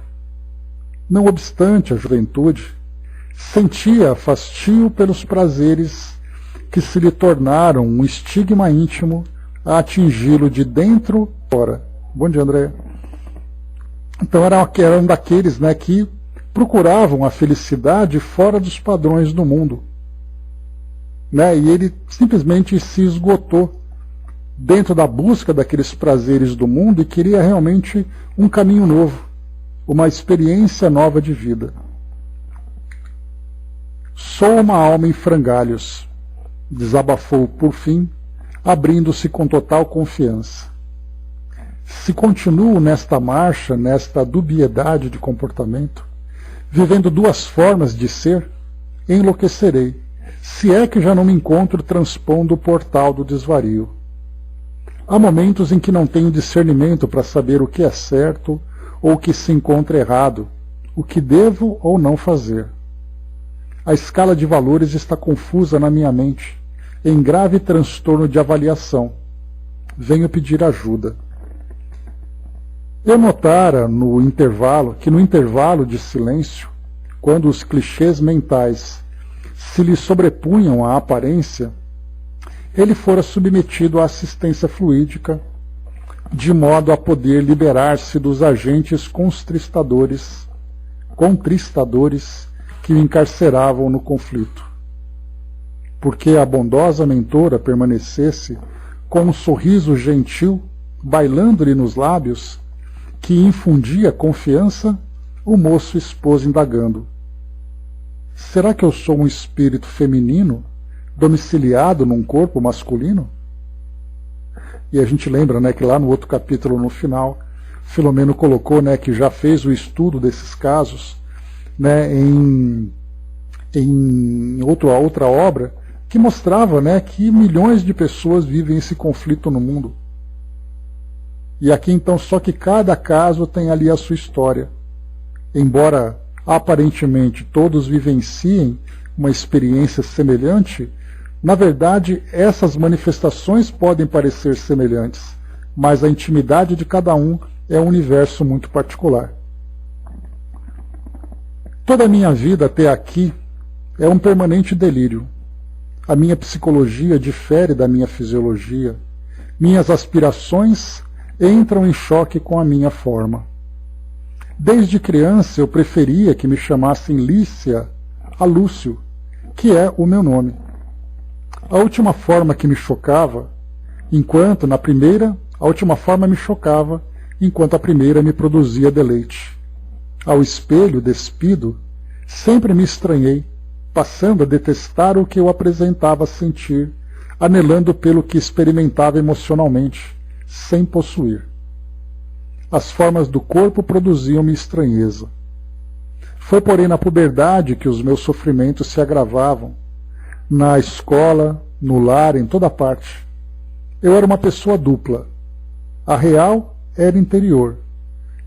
Não obstante a juventude, sentia fastio pelos prazeres que se lhe tornaram um estigma íntimo a atingi-lo de dentro fora. Bom dia, André. Então eram daqueles, né, que procuravam a felicidade fora dos padrões do mundo. Né? E ele simplesmente se esgotou dentro da busca daqueles prazeres do mundo e queria realmente um caminho novo, uma experiência nova de vida. Sou uma alma em frangalhos, desabafou por fim, abrindo-se com total confiança. Se continuo nesta marcha, nesta dubiedade de comportamento, vivendo duas formas de ser, enlouquecerei, se é que já não me encontro transpondo o portal do desvario. Há momentos em que não tenho discernimento para saber o que é certo ou o que se encontra errado, o que devo ou não fazer. A escala de valores está confusa na minha mente, em grave transtorno de avaliação. Venho pedir ajuda. Eu notara que no intervalo de silêncio, quando os clichês mentais se lhe sobrepunham à aparência, ele fora submetido à assistência fluídica, de modo a poder liberar-se dos agentes contristadores que o encarceravam no conflito. Porque a bondosa mentora permanecesse com um sorriso gentil, bailando-lhe nos lábios, que infundia confiança, o moço expôs indagando: será que eu sou um espírito feminino, domiciliado num corpo masculino? E a gente lembra, né, que lá no outro capítulo, no final, Filomeno colocou, né, que já fez o estudo desses casos, né, em outra obra, que mostrava, né, que milhões de pessoas vivem esse conflito no mundo. E aqui então só que cada caso tem ali a sua história. Embora aparentemente todos vivenciem uma experiência semelhante, na verdade essas manifestações podem parecer semelhantes, mas a intimidade de cada um é um universo muito particular. Toda a minha vida até aqui é um permanente delírio. A minha psicologia difere da minha fisiologia. Minhas aspirações entram em choque com a minha forma. Desde criança eu preferia que me chamassem Lícia a Lúcio, que é o meu nome. A última forma me chocava, enquanto a primeira me produzia deleite. Ao espelho despido, sempre me estranhei, passando a detestar o que eu apresentava sentir, anelando pelo que experimentava emocionalmente, sem possuir. As formas do corpo produziam-me estranheza. Foi, porém, na puberdade que os meus sofrimentos se agravavam, na escola, no lar, em toda parte. Eu era uma pessoa dupla. A real era interior,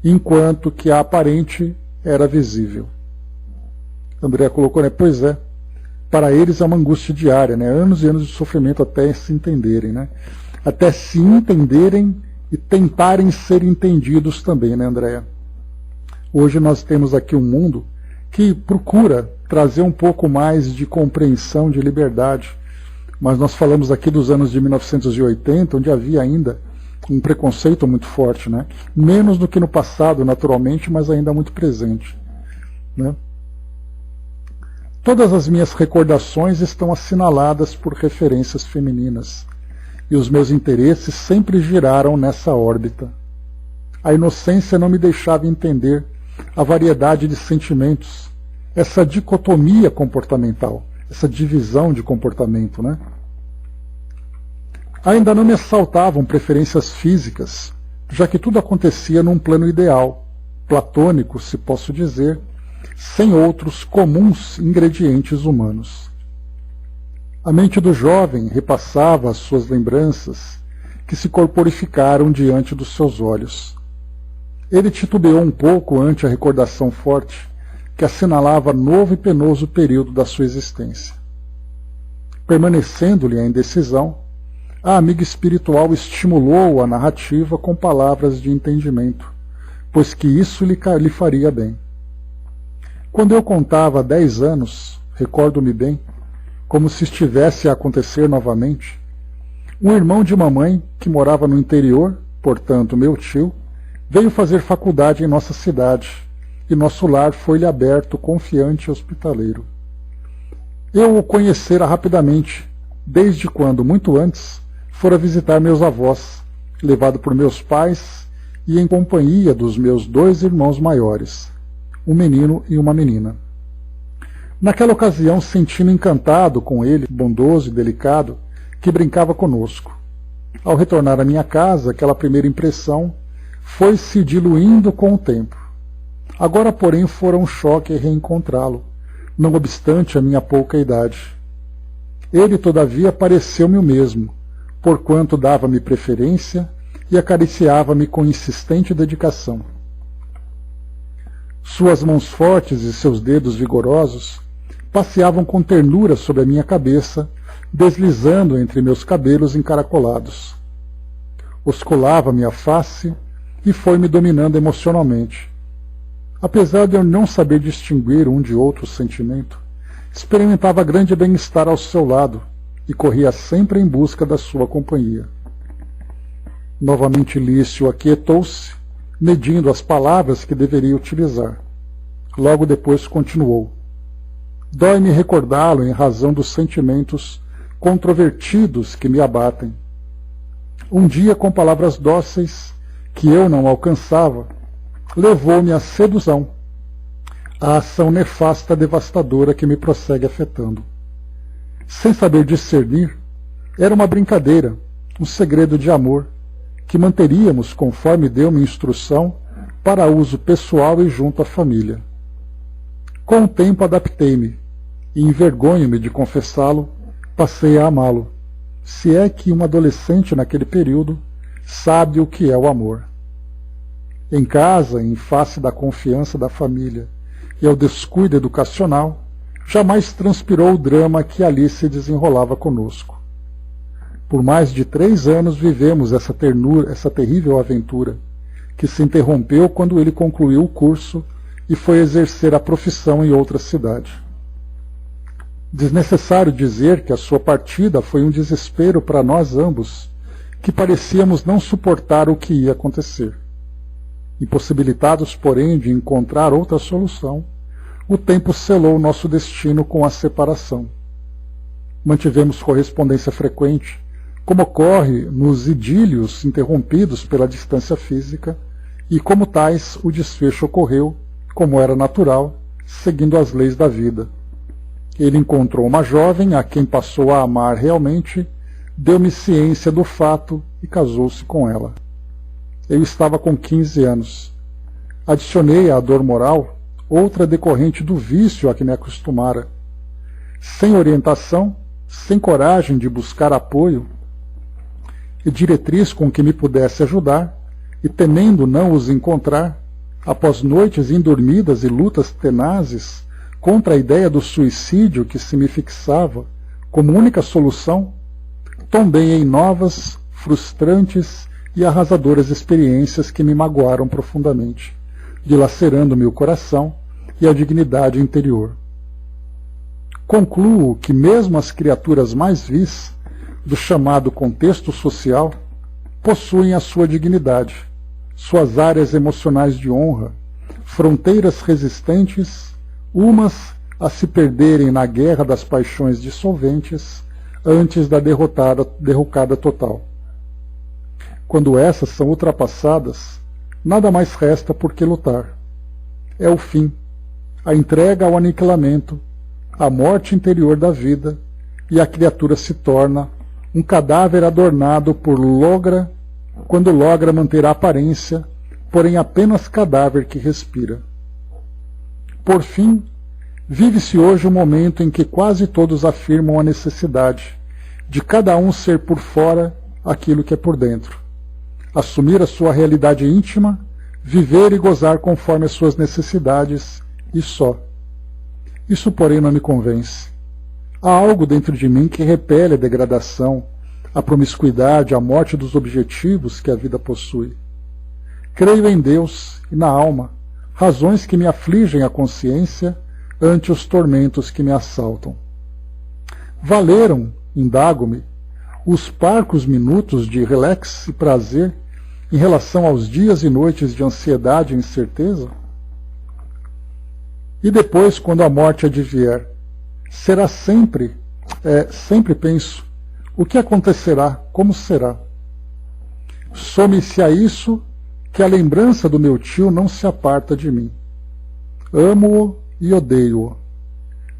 enquanto que a aparente era visível. André colocou, né? Pois é. Para eles é uma angústia diária, né? Anos e anos de sofrimento até se entenderem, né? Até se entenderem e tentarem ser entendidos também, né, Andréa? Hoje nós temos aqui um mundo que procura trazer um pouco mais de compreensão, de liberdade. Mas nós falamos aqui dos anos de 1980, onde havia ainda um preconceito muito forte, né? Menos do que no passado, naturalmente, mas ainda muito presente, né? Todas as minhas recordações estão assinaladas por referências femininas, e os meus interesses sempre giraram nessa órbita. A inocência não me deixava entender a variedade de sentimentos, essa dicotomia comportamental, essa divisão de comportamento, né? Ainda não me assaltavam preferências físicas, já que tudo acontecia num plano ideal, platônico, se posso dizer, sem outros comuns ingredientes humanos. A mente do jovem repassava as suas lembranças, que se corporificaram diante dos seus olhos. Ele titubeou um pouco ante a recordação forte, que assinalava novo e penoso período da sua existência. Permanecendo-lhe a indecisão, a amiga espiritual estimulou a narrativa com palavras de entendimento, pois que isso lhe faria bem. Quando eu contava 10 anos, recordo-me bem, como se estivesse a acontecer novamente, um irmão de mamãe, que morava no interior, portanto meu tio, veio fazer faculdade em nossa cidade, e nosso lar foi-lhe aberto, confiante e hospitaleiro. Eu o conhecera rapidamente, desde quando, muito antes, fora visitar meus avós, levado por meus pais e em companhia dos meus 2 irmãos maiores, um menino e uma menina. Naquela ocasião senti-me encantado com ele, bondoso e delicado, que brincava conosco. Ao retornar à minha casa, aquela primeira impressão foi se diluindo com o tempo. Agora, porém, fora um choque reencontrá-lo, não obstante a minha pouca idade. Ele, todavia, pareceu-me o mesmo, porquanto dava-me preferência e acariciava-me com insistente dedicação. Suas mãos fortes e seus dedos vigorosos passeavam com ternura sobre a minha cabeça, deslizando entre meus cabelos encaracolados. Osculava-me a face e foi-me dominando emocionalmente. Apesar de eu não saber distinguir um de outro sentimento, experimentava grande bem-estar ao seu lado e corria sempre em busca da sua companhia. Novamente Lício aquietou-se, medindo as palavras que deveria utilizar. Logo depois continuou. Dói-me recordá-lo em razão dos sentimentos controvertidos que me abatem. Um dia, com palavras dóceis, que eu não alcançava, levou-me à sedução, a ação nefasta devastadora que me prossegue afetando. Sem saber discernir, era uma brincadeira, um segredo de amor, que manteríamos conforme deu-me instrução para uso pessoal e junto à família. Com o tempo adaptei-me, e envergonho-me de confessá-lo, passei a amá-lo, se é que um adolescente naquele período sabe o que é o amor. Em casa, em face da confiança da família e ao descuido educacional, jamais transpirou o drama que ali se desenrolava conosco. Por mais de 3 anos vivemos essa terrível aventura, que se interrompeu quando ele concluiu o curso e foi exercer a profissão em outra cidade. Desnecessário dizer que a sua partida foi um desespero para nós ambos, que parecíamos não suportar o que ia acontecer. Impossibilitados, porém, de encontrar outra solução, o tempo selou nosso destino com a separação. Mantivemos correspondência frequente, como ocorre nos idílios interrompidos pela distância física, e como tais o desfecho ocorreu, como era natural, seguindo as leis da vida. Ele encontrou uma jovem a quem passou a amar realmente, deu-me ciência do fato e casou-se com ela. Eu estava com 15 anos. Adicionei à dor moral outra decorrente do vício a que me acostumara. Sem orientação, sem coragem de buscar apoio e diretriz com que me pudesse ajudar, e temendo não os encontrar, após noites indormidas e lutas tenazes contra a ideia do suicídio que se me fixava como única solução, tombei em novas, frustrantes e arrasadoras experiências que me magoaram profundamente, dilacerando-me o coração e a dignidade interior. Concluo que mesmo as criaturas mais vis do chamado contexto social possuem a sua dignidade, suas áreas emocionais de honra, fronteiras resistentes, umas a se perderem na guerra das paixões dissolventes antes da derrocada total. Quando essas são ultrapassadas, nada mais resta por que lutar. É o fim, a entrega ao aniquilamento, a morte interior da vida, e a criatura se torna um cadáver adornado quando logra manter a aparência, porém apenas cadáver que respira. Por fim, vive-se hoje um momento em que quase todos afirmam a necessidade de cada um ser por fora aquilo que é por dentro, assumir a sua realidade íntima, viver e gozar conforme as suas necessidades e só. Isso, porém, não me convence. Há algo dentro de mim que repele a degradação, a promiscuidade, a morte dos objetivos que a vida possui. Creio em Deus e na alma, razões que me afligem a consciência ante os tormentos que me assaltam. Valeram, indago-me, os parcos minutos de relax e prazer em relação aos dias e noites de ansiedade e incerteza? E depois, quando a morte advier, será sempre penso, o que acontecerá, como será? Some-se a isso que a lembrança do meu tio não se aparta de mim. Amo-o e odeio-o.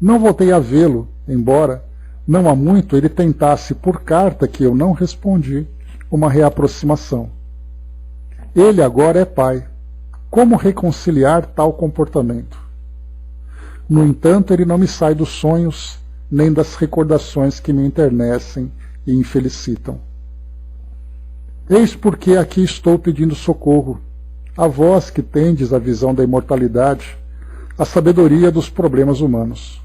Não voltei a vê-lo, embora, não há muito, ele tentasse, por carta que eu não respondi, uma reaproximação. Ele agora é pai. Como reconciliar tal comportamento? No entanto, ele não me sai dos sonhos, nem das recordações que me enternecem e infelicitam. Eis porque aqui estou pedindo socorro, a vós que tendes a visão da imortalidade, a sabedoria dos problemas humanos.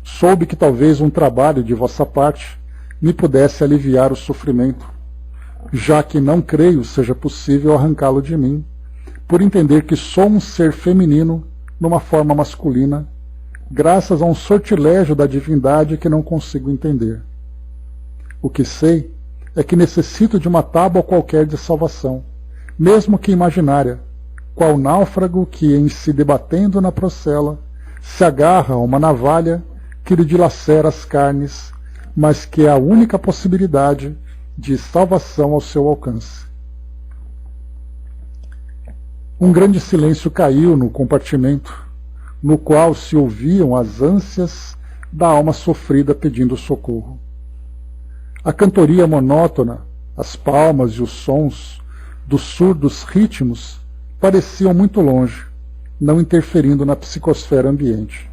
Soube que talvez um trabalho de vossa parte me pudesse aliviar o sofrimento, já que não creio seja possível arrancá-lo de mim, por entender que sou um ser feminino numa forma masculina, graças a um sortilégio da divindade que não consigo entender. O que sei é que necessito de uma tábua qualquer de salvação, mesmo que imaginária, qual náufrago que, em se debatendo na procela, se agarra a uma navalha que lhe dilacera as carnes, mas que é a única possibilidade de salvação ao seu alcance. Um grande silêncio caiu no compartimento, no qual se ouviam as ânsias da alma sofrida pedindo socorro. A cantoria monótona, as palmas e os sons dos surdos ritmos pareciam muito longe, não interferindo na psicosfera ambiente.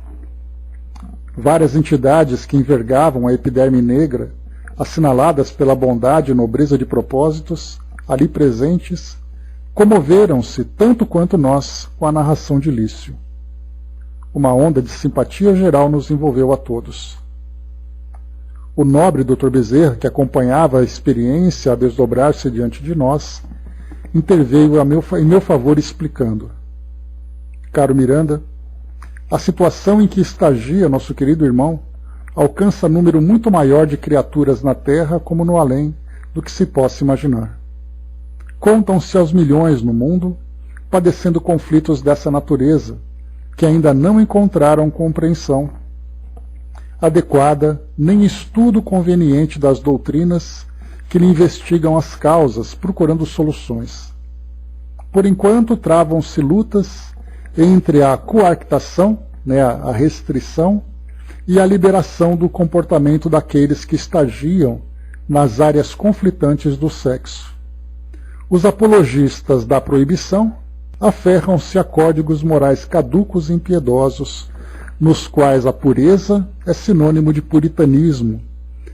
Várias entidades que envergavam a epiderme negra, assinaladas pela bondade e nobreza de propósitos, ali presentes, comoveram-se tanto quanto nós com a narração de Lício. Uma onda de simpatia geral nos envolveu a todos. O nobre Dr. Bezerra, que acompanhava a experiência a desdobrar-se diante de nós, interveio em meu favor explicando: caro Miranda, a situação em que estagia nosso querido irmão alcança número muito maior de criaturas na terra como no além do que se possa imaginar. Contam-se aos milhões no mundo, padecendo conflitos dessa natureza, que ainda não encontraram compreensão adequada, nem estudo conveniente das doutrinas que lhe investigam as causas, procurando soluções. Por enquanto, travam-se lutas entre a coartação, a restrição, e a liberação do comportamento daqueles que estagiam nas áreas conflitantes do sexo. Os apologistas da proibição aferram-se a códigos morais caducos e impiedosos, nos quais a pureza é sinônimo de puritanismo,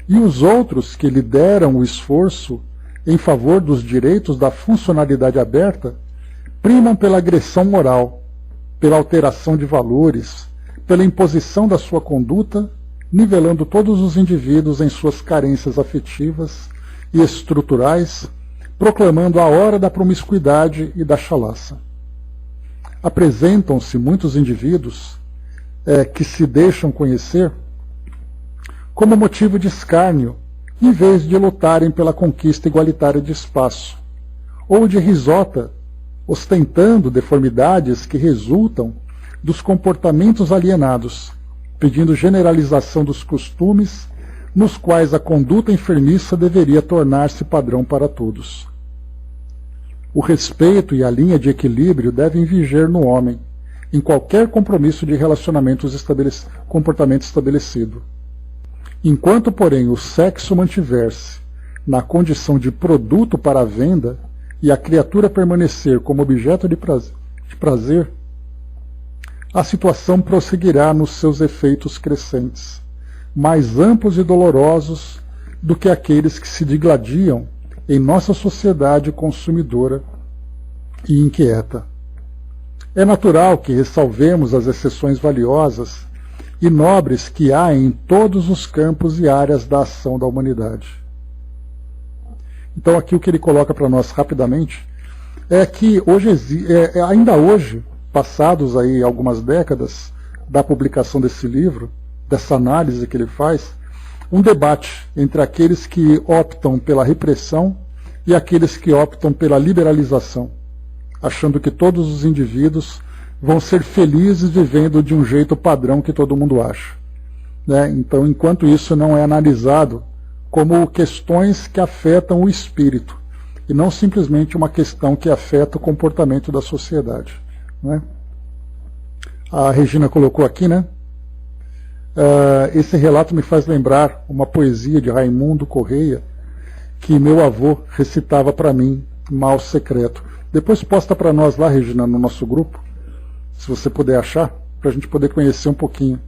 e os outros que lideram o esforço em favor dos direitos da funcionalidade aberta primam pela agressão moral, pela alteração de valores, pela imposição da sua conduta, nivelando todos os indivíduos em suas carências afetivas e estruturais, proclamando a hora da promiscuidade e da chalaça. Apresentam-se muitos indivíduos que se deixam conhecer como motivo de escárnio, em vez de lutarem pela conquista igualitária de espaço, ou de risota, ostentando deformidades que resultam dos comportamentos alienados, pedindo generalização dos costumes nos quais a conduta enfermiça deveria tornar-se padrão para todos. O respeito e a linha de equilíbrio devem viger no homem, em qualquer compromisso de comportamento estabelecido. Enquanto, porém, o sexo mantiver-se na condição de produto para a venda e a criatura permanecer como objeto de prazer, a situação prosseguirá nos seus efeitos crescentes, mais amplos e dolorosos do que aqueles que se digladiam em nossa sociedade consumidora e inquieta. É natural que ressalvemos as exceções valiosas e nobres que há em todos os campos e áreas da ação da humanidade. Então aqui o que ele coloca para nós rapidamente é que ainda hoje, passados aí algumas décadas da publicação desse livro, dessa análise que ele faz, um debate entre aqueles que optam pela repressão e aqueles que optam pela liberalização, achando que todos os indivíduos vão ser felizes vivendo de um jeito padrão que todo mundo acha. Então, enquanto isso não é analisado como questões que afetam o espírito, e não simplesmente uma questão que afeta o comportamento da sociedade. A Regina colocou aqui, esse relato me faz lembrar uma poesia de Raimundo Correia, que meu avô recitava para mim, Mal Secreto. Depois posta para nós lá, Regina, no nosso grupo, se você puder achar, para a gente poder conhecer um pouquinho.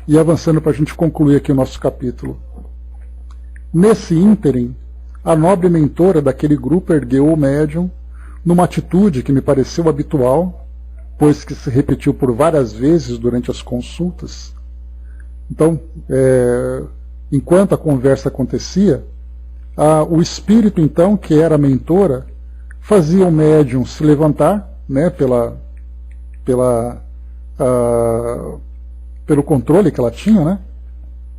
E avançando para a gente concluir aqui o nosso capítulo. Nesse ínterim, a nobre mentora daquele grupo ergueu o médium numa atitude que me pareceu habitual, pois que se repetiu por várias vezes durante as consultas. Então, enquanto a conversa acontecia, o espírito, então, que era a mentora, fazia o médium se levantar, pelo controle que ela tinha,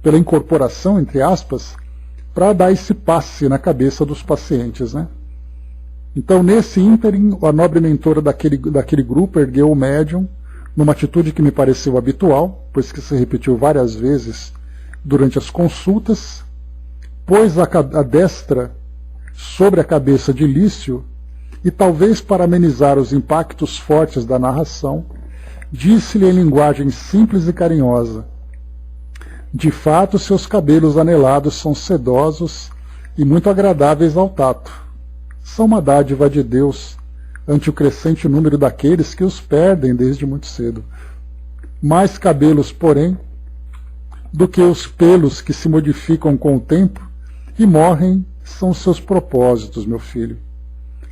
pela incorporação, entre aspas, para dar esse passe na cabeça dos pacientes. Então, nesse ínterim, a nobre mentora daquele grupo ergueu o médium numa atitude que me pareceu habitual, pois que se repetiu várias vezes durante as consultas, pôs a destra sobre a cabeça de Lício e, talvez para amenizar os impactos fortes da narração, disse-lhe em linguagem simples e carinhosa: de fato, seus cabelos anelados são sedosos e muito agradáveis ao tato. São uma dádiva de Deus ante o crescente número daqueles que os perdem desde muito cedo. Mais cabelos, porém, do que os pelos que se modificam com o tempo e morrem são seus propósitos, meu filho.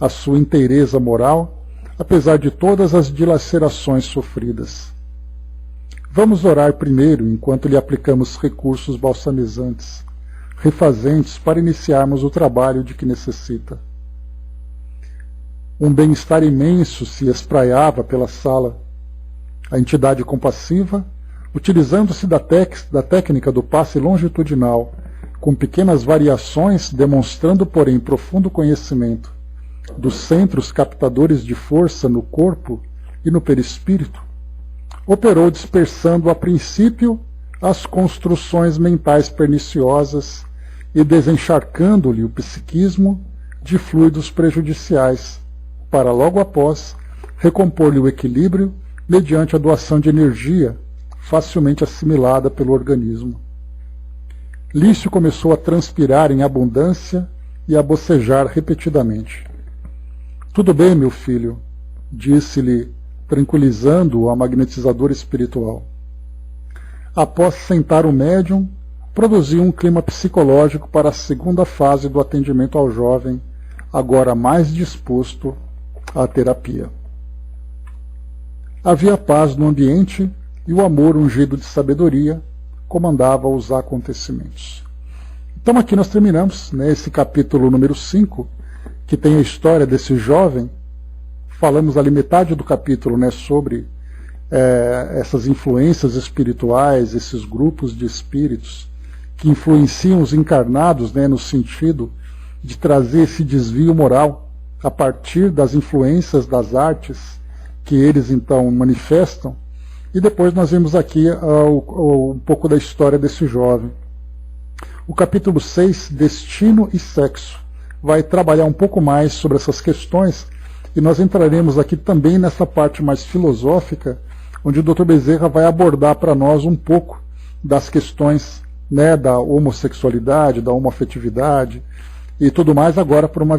A sua inteireza moral, apesar de todas as dilacerações sofridas. Vamos orar primeiro, enquanto lhe aplicamos recursos balsamizantes, refazentes, para iniciarmos o trabalho de que necessita. Um bem-estar imenso se espraiava pela sala. A entidade compassiva, utilizando-se da técnica do passe longitudinal com pequenas variações, demonstrando, porém, profundo conhecimento dos centros captadores de força no corpo e no perispírito, operou dispersando a princípio as construções mentais perniciosas e desencharcando-lhe o psiquismo de fluidos prejudiciais, para logo após recompor-lhe o equilíbrio mediante a doação de energia facilmente assimilada pelo organismo. Lício começou a transpirar em abundância e a bocejar repetidamente. Tudo bem, meu filho, disse-lhe, tranquilizando-o a magnetizadora espiritual. Após sentar o médium, produziu um clima psicológico para a segunda fase do atendimento ao jovem, agora mais disposto à terapia. Havia paz no ambiente e o amor ungido de sabedoria comandava os acontecimentos. Então aqui nós terminamos, né, esse capítulo número 5, que tem a história desse jovem. Falamos ali metade do capítulo, né, sobre essas influências espirituais, esses grupos de espíritos que influenciam os encarnados, né, no sentido de trazer esse desvio moral a partir das influências das artes que eles então manifestam. E depois nós vemos aqui um pouco da história desse jovem. O capítulo 6, Destino e Sexo, vai trabalhar um pouco mais sobre essas questões, e nós entraremos aqui também nessa parte mais filosófica, onde o Dr. Bezerra vai abordar para nós um pouco das questões, né, da homossexualidade, da homoafetividade e tudo mais, agora por uma